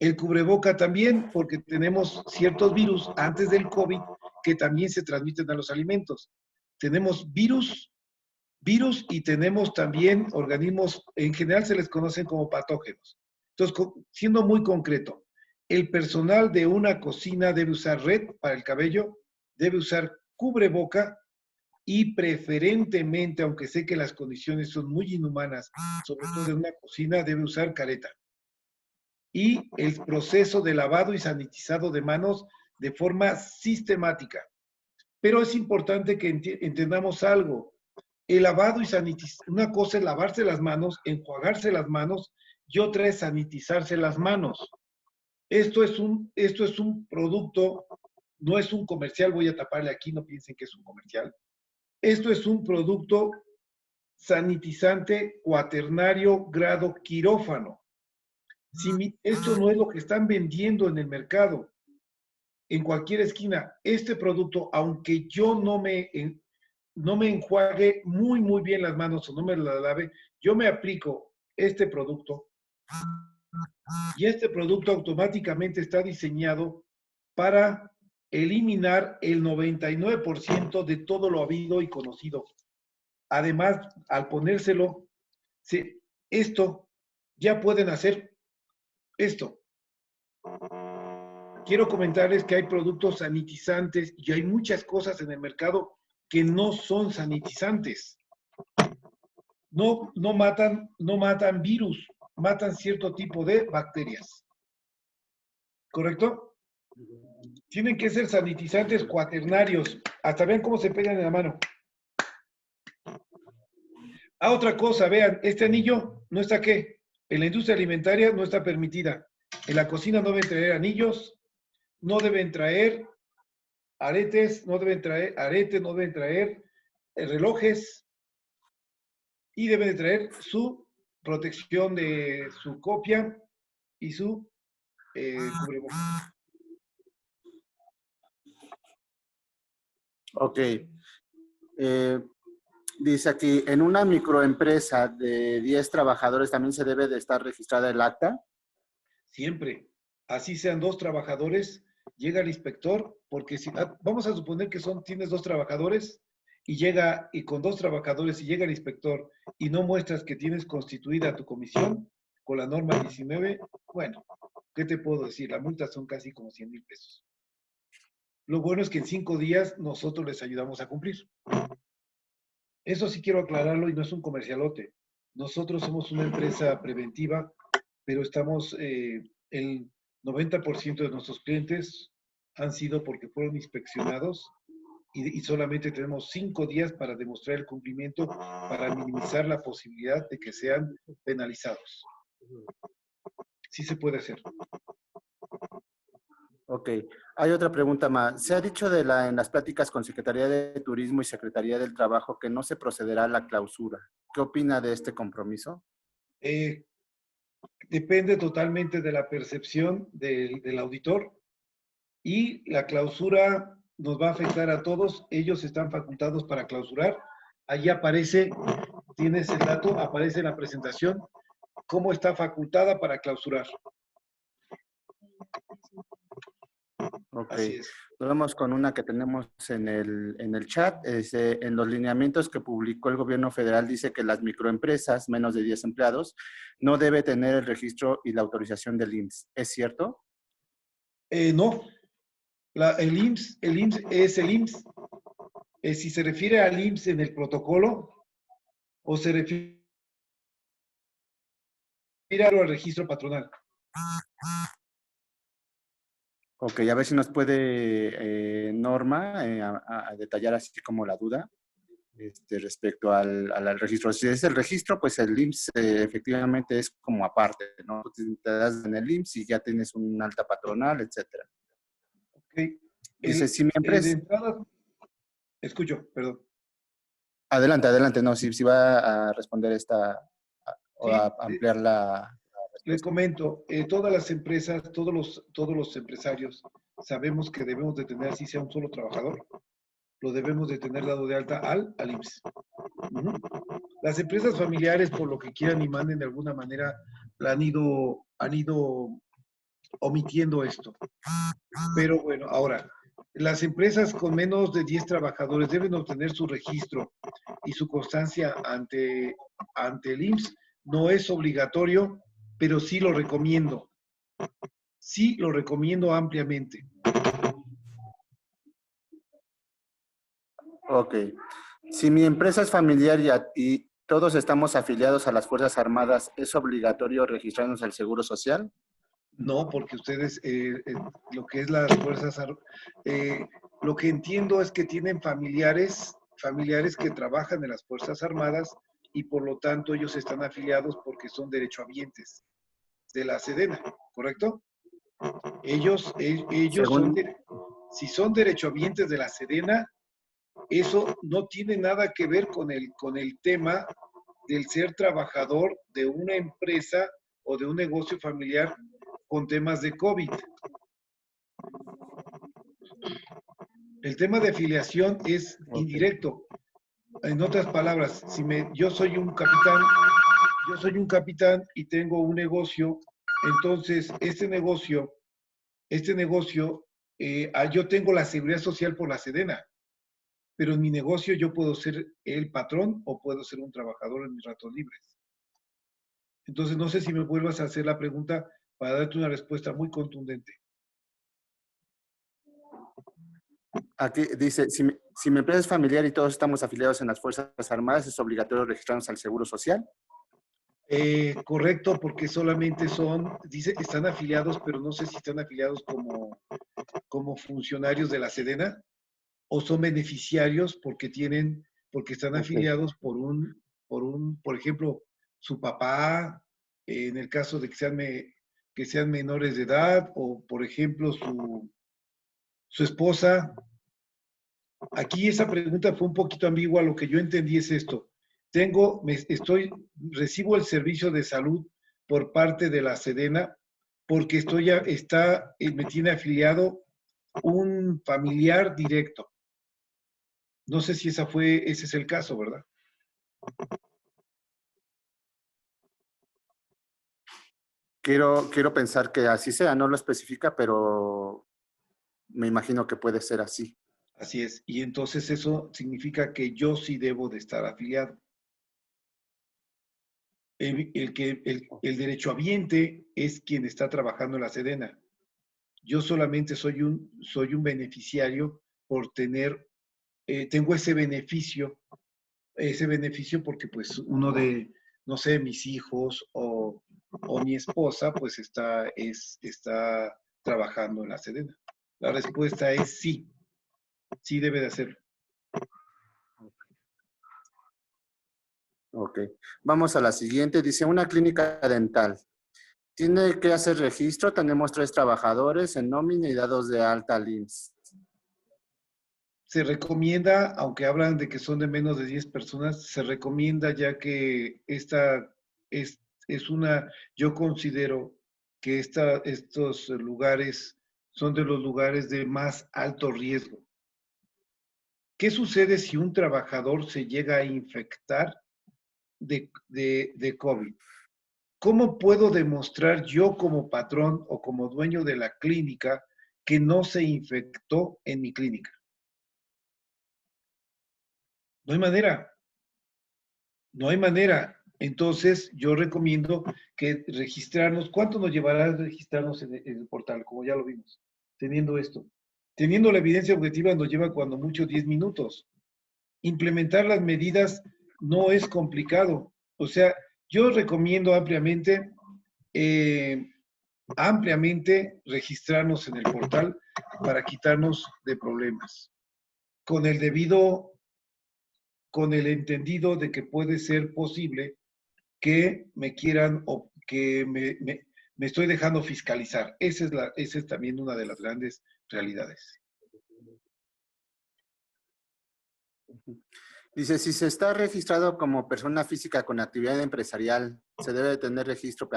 El cubreboca también, porque tenemos ciertos virus antes del COVID que también se transmiten a los alimentos. Tenemos virus y tenemos también organismos, en general se les conocen como patógenos. Entonces, siendo muy concreto, el personal de una cocina debe usar red para el cabello, debe usar cubreboca y preferentemente, aunque sé que las condiciones son muy inhumanas, sobre todo en una cocina, debe usar careta. Y el proceso de lavado y sanitizado de manos de forma sistemática. Pero es importante que entendamos algo. El lavado y sanitización, una cosa es lavarse las manos, enjuagarse las manos, y otra es sanitizarse las manos. Esto es un producto, no es un comercial, voy a taparle aquí, no piensen que es un comercial. Esto es un producto sanitizante cuaternario grado quirófano. Esto no es lo que están vendiendo en el mercado, en cualquier esquina. Este producto, aunque yo no me enjuague muy, muy bien las manos o no me las lave, yo me aplico este producto y este producto automáticamente está diseñado para eliminar el 99% de todo lo habido y conocido. Además, al ponérselo, esto, ya pueden hacer esto. Quiero comentarles que hay productos sanitizantes y hay muchas cosas en el mercado que no son sanitizantes. No matan virus, matan cierto tipo de bacterias. ¿Correcto? Tienen que ser sanitizantes cuaternarios. Hasta vean cómo se pegan en la mano. Ah, otra cosa, vean, este anillo no está qué. En la industria alimentaria no está permitida. En la cocina no deben traer anillos, no deben traer aretes, no deben traer aretes, no deben traer relojes y deben de traer su protección de su copia y su cubrebocas. Ok. Dice aquí, en una microempresa de 10 trabajadores también se debe de estar registrada el acta. Siempre. Así sean 2 trabajadores, llega el inspector, porque si, vamos a suponer que tienes 2 trabajadores y con 2 trabajadores y llega el inspector y no muestras que tienes constituida tu comisión con la norma 19, bueno, ¿qué te puedo decir? La multa son casi como 100,000 pesos. Lo bueno es que en 5 días nosotros les ayudamos a cumplir. Eso sí quiero aclararlo y no es un comercialote. Nosotros somos una empresa preventiva, pero el 90% de nuestros clientes han sido porque fueron inspeccionados y solamente tenemos 5 días para demostrar el cumplimiento para minimizar la posibilidad de que sean penalizados. Sí se puede hacer. Ok. Hay otra pregunta más. Se ha dicho en las pláticas con Secretaría de Turismo y Secretaría del Trabajo que no se procederá a la clausura. ¿Qué opina de este compromiso? Depende totalmente de la percepción del auditor y la clausura nos va a afectar a todos. Ellos están facultados para clausurar. Allí aparece, tienes el dato, aparece en la presentación cómo está facultada para clausurar. Ok. Así es. Vamos con una que tenemos en el chat. En los lineamientos que publicó el gobierno federal dice que las microempresas, menos de 10 empleados, no debe tener el registro y la autorización del IMSS. ¿Es cierto? No, el IMSS es el IMSS. Si se refiere al IMSS en el protocolo o se refiere al registro patronal. Ok, a ver si nos puede, Norma, a detallar así como la duda respecto al registro. Si es el registro, pues el IMSS efectivamente es como aparte, ¿no? Tú te das en el IMSS y ya tienes un alta patronal, etcétera. Okay. Dice, si mi De empresa... entrada, escucho, perdón. Adelante, no, si va a responder o Sí, a ampliar la le respuesta. comento, todas las empresas, todos los empresarios sabemos que debemos de tener, si sea un solo trabajador, lo debemos de tener dado de alta al IMSS. Uh-huh. Las empresas familiares, por lo que quieran y manden de alguna manera, han ido omitiendo esto. Pero bueno, ahora, las empresas con menos de 10 trabajadores deben obtener su registro y su constancia ante el IMSS. No es obligatorio, pero sí lo recomiendo. Sí lo recomiendo ampliamente. Ok. Si mi empresa es familiar y todos estamos afiliados a las Fuerzas Armadas, ¿es obligatorio registrarnos al Seguro Social? No, porque ustedes, lo que es las fuerzas, lo que entiendo es que tienen familiares que trabajan en las Fuerzas Armadas y por lo tanto ellos están afiliados porque son derechohabientes de la Sedena, ¿correcto? Ellos Según, si son derechohabientes de la Sedena, eso no tiene nada que ver con el tema del ser trabajador de una empresa o de un negocio familiar con temas de COVID. El tema de afiliación es indirecto. En otras palabras, yo soy un capitán y tengo un negocio, entonces yo tengo la seguridad social por la Sedena, pero en mi negocio yo puedo ser el patrón o puedo ser un trabajador en mis ratos libres. Entonces, no sé si me vuelvas a hacer la pregunta para darte una respuesta muy contundente. aquí dice, si mi empresa es familiar y todos estamos afiliados en las Fuerzas Armadas, ¿es obligatorio registrarnos al Seguro Social? Correcto, porque solamente están afiliados, pero no sé si están afiliados como funcionarios de la Sedena o son beneficiarios porque están Ok. afiliados por ejemplo, su papá, en el caso de que sean menores de edad, o por ejemplo, su esposa. Aquí esa pregunta fue un poquito ambigua. Lo que yo entendí es esto. Recibo el servicio de salud por parte de la Sedena porque me tiene afiliado un familiar directo. No sé si ese es el caso, ¿verdad? Quiero pensar que así sea, no lo especifica, pero me imagino que puede ser así. Así es. Y entonces eso significa que yo sí debo de estar afiliado. El derechohabiente es quien está trabajando en la Sedena. Yo solamente soy un beneficiario por tengo ese beneficio porque pues no sé, mis hijos o mi esposa pues está trabajando en la Sedena. La respuesta es sí, sí debe de hacerlo. Ok. Vamos a la siguiente. Dice, una clínica dental. Tiene que hacer registro. Tenemos 3 trabajadores en nómina y dados de alta al IMSS. Se recomienda, aunque hablan de que son de menos de 10 personas, se recomienda ya que esta es yo considero que estos lugares son de los lugares de más alto riesgo. ¿Qué sucede si un trabajador se llega a infectar de COVID? ¿Cómo puedo demostrar yo como patrón o como dueño de la clínica que no se infectó en mi clínica? No hay manera. No hay manera. Entonces, yo recomiendo que registrarnos. ¿Cuánto nos llevará registrarnos en el portal? Como ya lo vimos, teniendo esto. Teniendo la evidencia objetiva nos lleva cuando mucho 10 minutos. Implementar las medidas no es complicado. O sea, yo recomiendo eh, ampliamente registrarnos en el portal para quitarnos de problemas. Con con el entendido de que puede ser posible que me quieran o que me estoy dejando fiscalizar. Esa es también una de las grandes realidades. Dice, si se está registrado como persona física con actividad empresarial, ¿se debe tener registro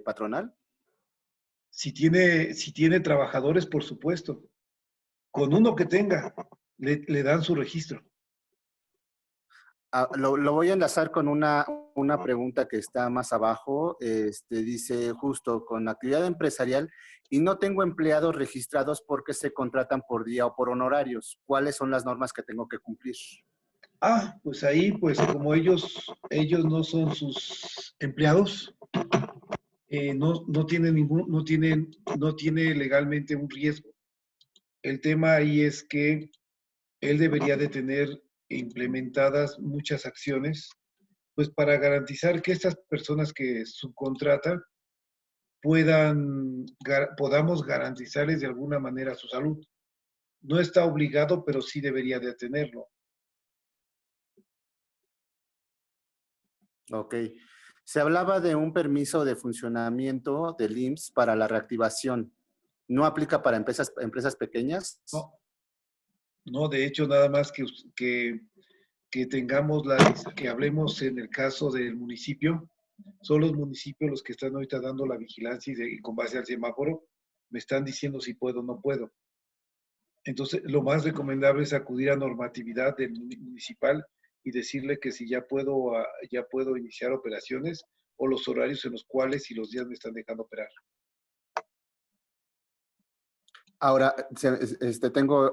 patronal? Si tiene trabajadores, por supuesto. Con uno que tenga, le dan su registro. Lo voy a enlazar con una pregunta que está más abajo. Dice justo, con actividad empresarial y no tengo empleados registrados porque se contratan por día o por honorarios. ¿Cuáles son las normas que tengo que cumplir? Pues ahí, pues como ellos no son sus empleados, no tiene legalmente un riesgo. El tema ahí es que él debería de tener implementadas muchas acciones, pues para garantizar que estas personas que subcontratan podamos garantizarles de alguna manera su salud. No está obligado, pero sí debería de tenerlo. Ok. Se hablaba de un permiso de funcionamiento del IMSS para la reactivación. ¿No aplica para empresas pequeñas? No, no, de hecho, nada más que tengamos que hablemos en el caso del municipio. Son los municipios los que están ahorita dando la vigilancia y con base al semáforo me están diciendo si puedo o no puedo. Entonces, lo más recomendable es acudir a normatividad del municipal y decirle que si ya puedo iniciar operaciones o los horarios en los cuales y los días me están dejando operar. Ahora, tengo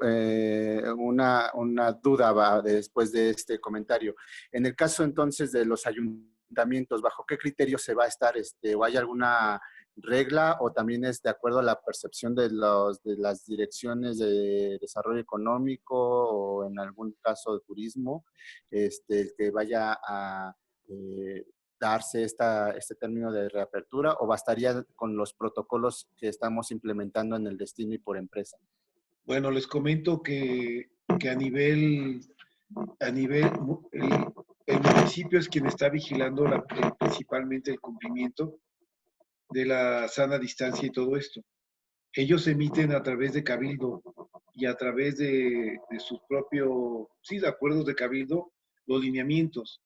una duda después de este comentario. En el caso entonces de los ayuntamientos, ¿bajo qué criterio se va a estar? ¿O hay alguna regla o también es de acuerdo a la percepción de las direcciones de desarrollo económico o en algún caso de turismo, el que vaya a darse este término de reapertura o bastaría con los protocolos que estamos implementando en el destino y por empresa? Bueno, les comento que a nivel el municipio es quien está vigilando principalmente el cumplimiento de la sana distancia y todo esto. Ellos emiten a través de Cabildo y a través de sus propios, sí, de acuerdos de Cabildo, los lineamientos.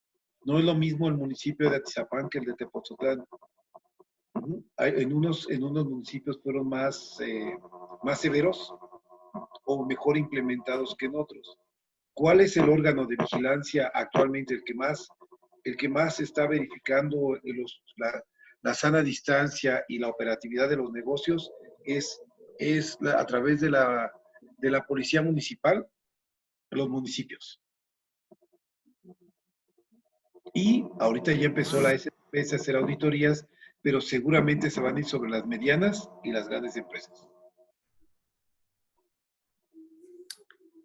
No es lo mismo el municipio de Atizapán que el de Tepoztlán. En unos municipios fueron más severos o mejor implementados que en otros. ¿Cuál es el órgano de vigilancia actualmente el que más está verificando la sana distancia y la operatividad de los negocios? A través de la policía municipal, los municipios. Y ahorita ya empezó la SPS a hacer auditorías, pero seguramente se van a ir sobre las medianas y las grandes empresas.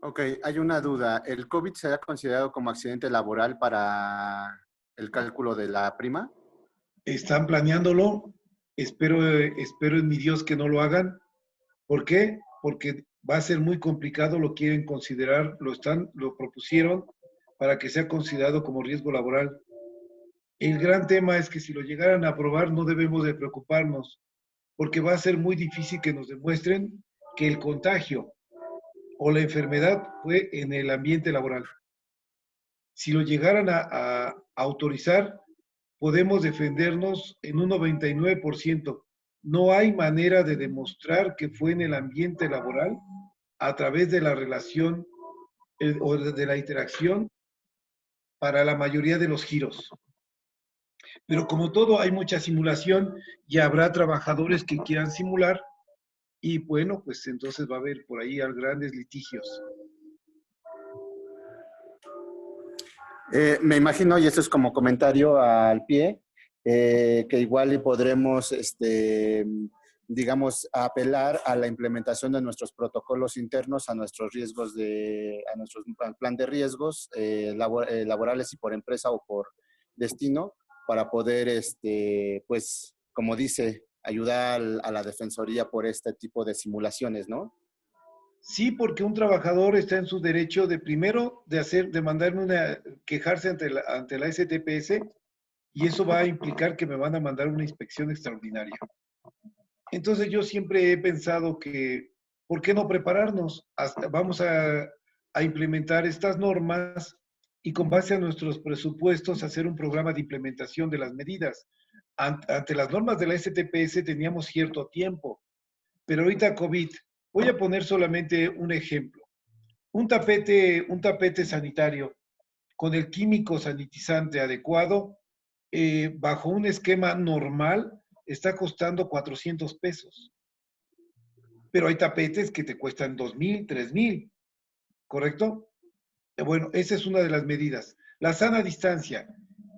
Ok, hay una duda. ¿El COVID será considerado como accidente laboral para el cálculo de la prima? Están planeándolo, espero en mi Dios que no lo hagan. ¿Por qué? Porque va a ser muy complicado, lo quieren considerar, lo propusieron para que sea considerado como riesgo laboral. El gran tema es que si lo llegaran a aprobar no debemos de preocuparnos, porque va a ser muy difícil que nos demuestren que el contagio o la enfermedad fue en el ambiente laboral. Si lo llegaran a autorizar, podemos defendernos en un 99%. No hay manera de demostrar que fue en el ambiente laboral a través de la relación o de la interacción para la mayoría de los giros. Pero como todo, hay mucha simulación y habrá trabajadores que quieran simular y bueno, pues entonces va a haber por ahí grandes litigios. Me imagino, y esto es como comentario al pie, que igual y podremos, digamos, apelar a la implementación de nuestros protocolos internos, a nuestros riesgos a nuestro plan de riesgos laborales y por empresa o por destino, para poder, pues, como dice, ayudar a la defensoría por este tipo de simulaciones, ¿no? Sí, porque un trabajador está en su derecho de primero de mandarme quejarse ante la STPS y eso va a implicar que me van a mandar una inspección extraordinaria. Entonces yo siempre he pensado que, ¿por qué no prepararnos? Vamos a implementar estas normas y con base a nuestros presupuestos hacer un programa de implementación de las medidas. Ante las normas de la STPS teníamos cierto tiempo, pero ahorita COVID, voy a poner solamente un ejemplo. Un tapete sanitario con el químico sanitizante adecuado, bajo un esquema normal, está costando 400 pesos. Pero hay tapetes que te cuestan 2,000, 3,000, ¿correcto? Bueno, esa es una de las medidas. La sana distancia.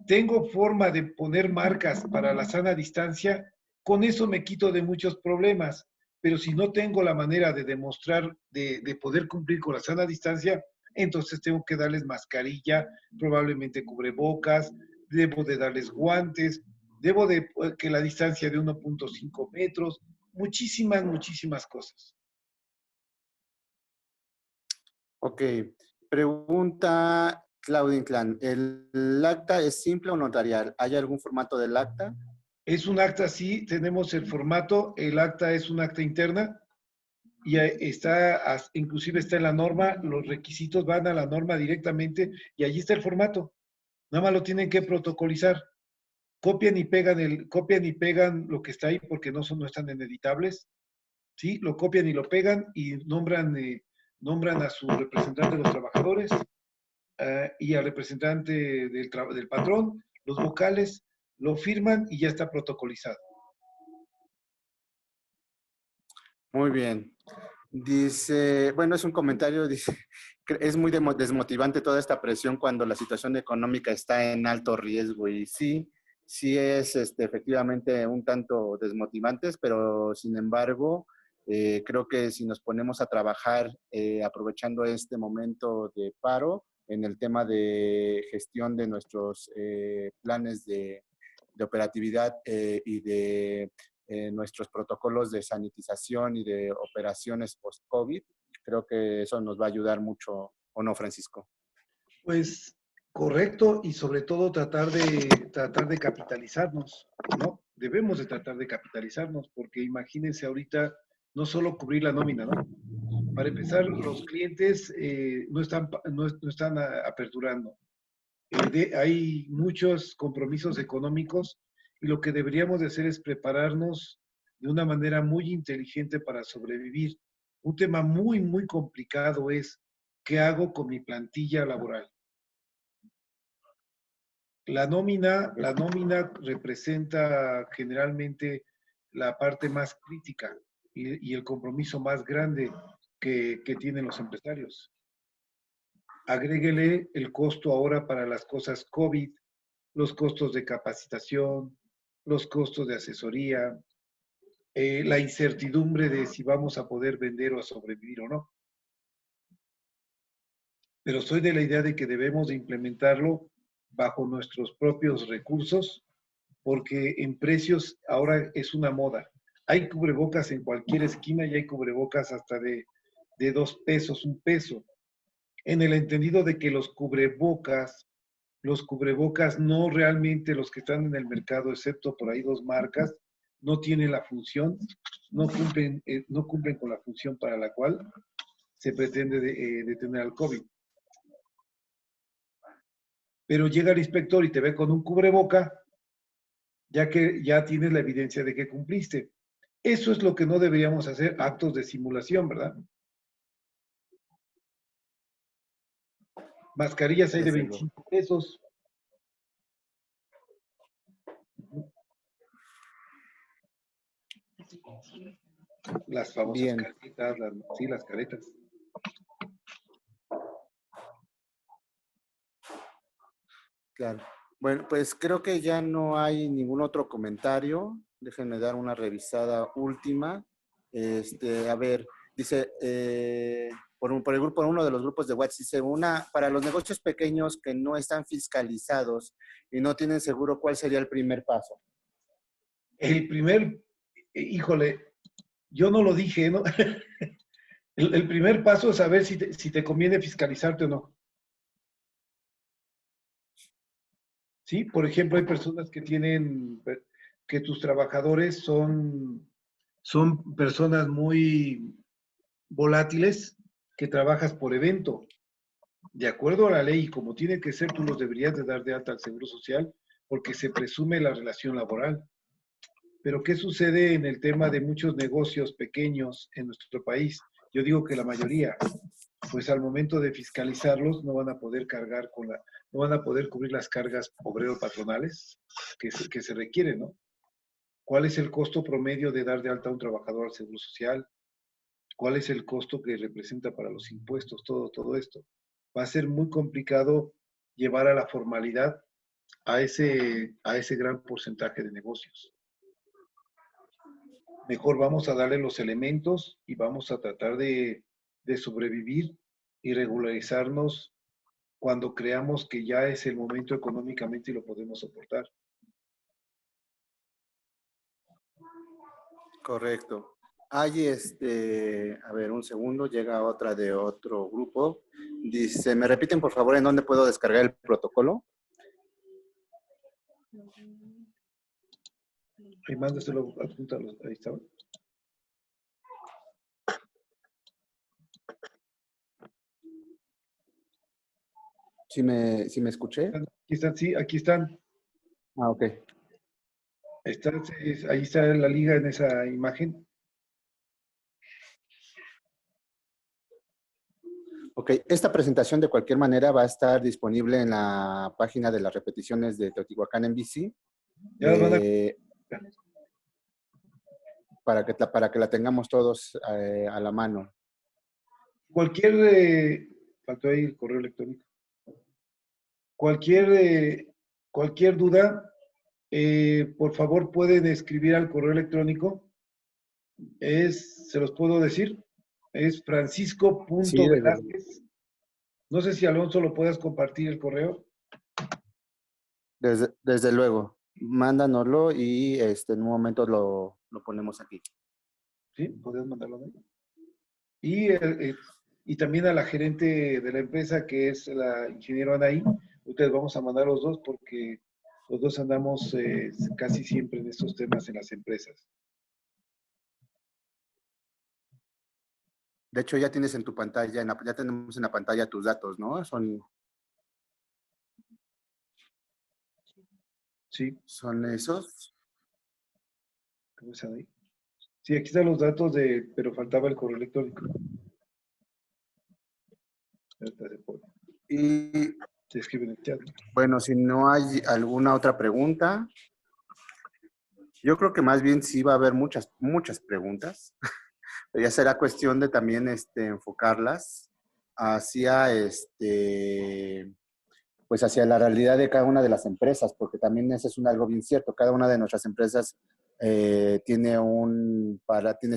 Tengo forma de poner marcas para la sana distancia, con eso me quito de muchos problemas. Pero si no tengo la manera de demostrar, de poder cumplir con la sana distancia, entonces tengo que darles mascarilla, probablemente cubrebocas, debo de darles guantes, debo de que la distancia de 1.5 metros, muchísimas cosas. Ok, pregunta Claudia Inclán, ¿el acta es simple o notarial? ¿Hay algún formato del acta? Es un acta, sí, tenemos el formato, el acta es un acta interna y inclusive está en la norma, los requisitos van a la norma directamente y allí está el formato. Nada más lo tienen que protocolizar. Copian y pegan lo que está ahí porque no están en editables. ¿Sí? Lo copian y lo pegan y nombran a su representante de los trabajadores y al representante del patrón, los vocales, lo firman y ya está protocolizado. Muy bien. Dice, bueno, es un comentario, dice, es muy desmotivante toda esta presión cuando la situación económica está en alto riesgo y sí, sí es efectivamente un tanto desmotivantes, pero sin embargo, creo que si nos ponemos a trabajar aprovechando este momento de paro en el tema de gestión de nuestros planes de operatividad y de nuestros protocolos de sanitización y de operaciones post-COVID. Creo que eso nos va a ayudar mucho, ¿o no, Francisco? Pues Correcto, y sobre todo tratar de capitalizarnos, ¿no? Debemos de tratar de capitalizarnos, porque imagínense ahorita no solo cubrir la nómina, ¿no? Para empezar, los clientes no están aperturando. Hay muchos compromisos económicos y lo que deberíamos de hacer es prepararnos de una manera muy inteligente para sobrevivir. Un tema muy, muy complicado es, ¿qué hago con mi plantilla laboral? La nómina representa generalmente la parte más crítica y el compromiso más grande que tienen los empresarios. Agréguele el costo ahora para las cosas COVID, los costos de capacitación, los costos de asesoría, la incertidumbre de si vamos a poder vender o a sobrevivir o no. Pero soy de la idea de que debemos de implementarlo bajo nuestros propios recursos, porque en precios ahora es una moda. Hay cubrebocas en cualquier esquina y hay cubrebocas hasta de 2 pesos, 1 peso. En el entendido de que los cubrebocas no realmente los que están en el mercado, excepto por ahí 2 marcas, no tienen la función, no cumplen con la función para la cual se pretende detener al COVID. Pero llega el inspector y te ve con un cubreboca, ya que ya tienes la evidencia de que cumpliste. Eso es lo que no deberíamos hacer, actos de simulación, ¿verdad? Mascarillas hay de 25 pesos. Las famosas caretas, las caretas. Claro. Bueno, pues creo que ya no hay ningún otro comentario. Déjenme dar una revisada última. A ver, dice, por uno de los grupos de WhatsApp, dice, para los negocios pequeños que no están fiscalizados y no tienen seguro, ¿cuál sería el primer paso? Híjole, yo no lo dije, ¿no? El primer paso es saber si te conviene fiscalizarte o no. Sí, por ejemplo, hay personas que tus trabajadores son personas muy volátiles, que trabajas por evento. De acuerdo a la ley, y como tiene que ser, tú los deberías de dar de alta al Seguro Social, porque se presume la relación laboral. Pero ¿qué sucede en el tema de muchos negocios pequeños en nuestro país? Yo digo que la mayoría, pues al momento de fiscalizarlos no van a poder no van a poder cubrir las cargas obrero-patronales que se requieren, ¿no? ¿Cuál es el costo promedio de dar de alta a un trabajador al Seguro Social? ¿Cuál es el costo que representa para los impuestos? Todo esto. Va a ser muy complicado llevar a la formalidad a ese gran porcentaje de negocios. Mejor vamos a darle los elementos y vamos a tratar de sobrevivir y regularizarnos cuando creamos que ya es el momento económicamente y lo podemos soportar. Correcto. Hay a ver, un segundo, llega otra de otro grupo. Dice, ¿me repiten por favor en dónde puedo descargar el protocolo? Ahí mándaselo, apúntalo, ahí está. ¿Sí me escuché? Aquí están, sí, aquí están. Ah, ok. Ahí está la liga en esa imagen. Ok, esta presentación de cualquier manera va a estar disponible en la página de las repeticiones de Teotihuacán en bici. Ya las van a... para que la tengamos todos a la mano. Faltó ahí el correo electrónico. Cualquier duda, por favor pueden escribir al correo electrónico. Se los puedo decir, es francisco.velázquez. No sé si Alonso lo puedas compartir el correo. Desde luego, mándanoslo y en un momento lo ponemos aquí. Sí, podrías mandarlo ahí. Y también a la gerente de la empresa, que es la ingeniero Anaí, Ustedes vamos a mandar los dos porque los dos andamos casi siempre en estos temas en las empresas. De hecho, ya tienes en tu pantalla, ya tenemos en la pantalla tus datos, ¿no? Sí. Son esos. ¿Cómo están ahí? Sí, aquí están los datos pero faltaba el correo electrónico. Y Se escribe en el chat. bueno, si no hay alguna otra pregunta, yo creo que más bien sí va a haber muchas preguntas. Pero ya será cuestión de también enfocarlas hacia pues hacia la realidad de cada una de las empresas, porque también eso es algo bien cierto. Cada una de nuestras empresas tiene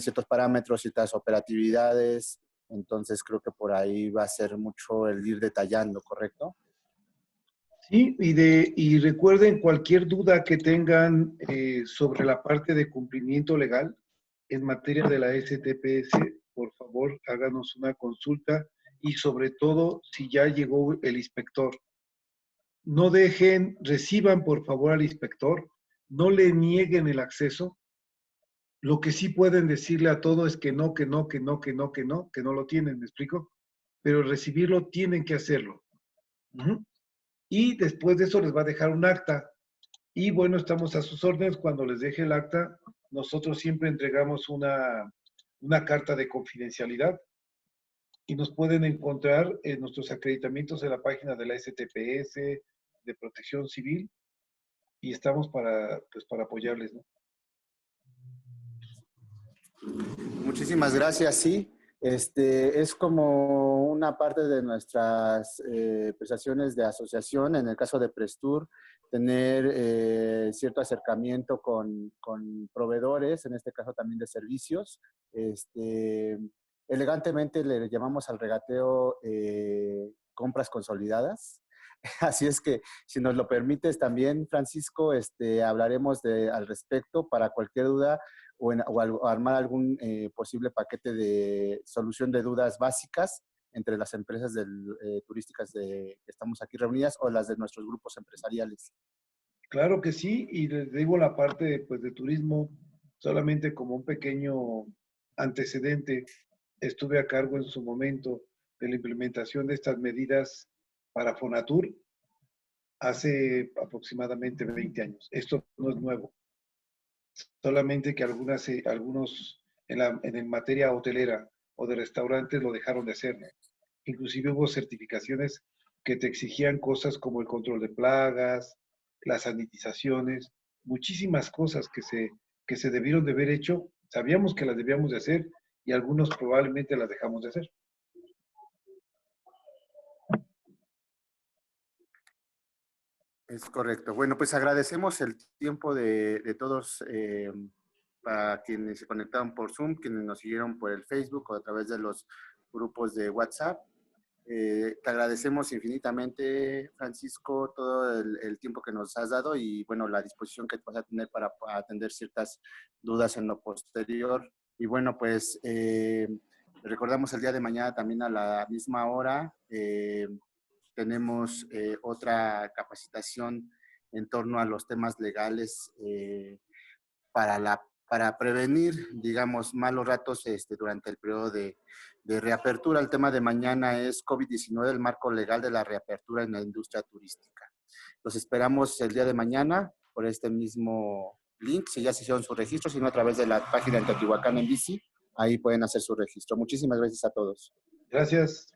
ciertos parámetros, ciertas operatividades, entonces creo que por ahí va a ser mucho el ir detallando, ¿correcto? Sí, y recuerden cualquier duda que tengan sobre la parte de cumplimiento legal en materia de la STPS, por favor háganos una consulta y sobre todo si ya llegó el inspector. No reciban por favor al inspector, no le nieguen el acceso. Lo que sí pueden decirle a todo es que no, que no, que no, que no, que no, que no lo tienen, ¿me explico? Pero recibirlo tienen que hacerlo. Y después de eso les va a dejar un acta. Y bueno, estamos a sus órdenes. Cuando les deje el acta, nosotros siempre entregamos una carta de confidencialidad y nos pueden encontrar en nuestros acreditamientos en la página de la STPS, de Protección Civil, y estamos pues, para apoyarles, ¿no? Muchísimas gracias, sí. Es como una parte de nuestras prestaciones de asociación, en el caso de Prestur, tener cierto acercamiento con proveedores, en este caso también de servicios. Elegantemente le llamamos al regateo compras consolidadas. Así es que, si nos lo permites también, Francisco, hablaremos al respecto para cualquier duda o armar algún posible paquete de solución de dudas básicas entre las empresas turísticas que estamos aquí reunidas o las de nuestros grupos empresariales. Claro que sí, y les digo la parte pues, de turismo, solamente como un pequeño antecedente, estuve a cargo en su momento de la implementación de estas medidas para Fonatur hace aproximadamente 20 años. Esto no es nuevo, solamente que algunos en materia hotelera o de restaurantes lo dejaron de hacer, ¿no? Inclusive hubo certificaciones que te exigían cosas como el control de plagas, las sanitizaciones, muchísimas cosas que se debieron de haber hecho. Sabíamos que las debíamos de hacer y algunos probablemente las dejamos de hacer. Es correcto. Bueno, pues agradecemos el tiempo de todos, para quienes se conectaron por Zoom, quienes nos siguieron por el Facebook o a través de los grupos de WhatsApp. Te agradecemos infinitamente, Francisco, todo el tiempo que nos has dado y, bueno, la disposición que vas a tener para atender ciertas dudas en lo posterior. Y, bueno, pues recordamos el día de mañana también a la misma hora. Tenemos otra capacitación en torno a los temas legales para prevenir, digamos, malos ratos durante el periodo de reapertura. El tema de mañana es COVID-19, el marco legal de la reapertura en la industria turística. Los esperamos el día de mañana por este mismo link, si ya se hicieron su registro, sino a través de la página de Teotihuacán en bici, ahí pueden hacer su registro. Muchísimas gracias a todos. Gracias.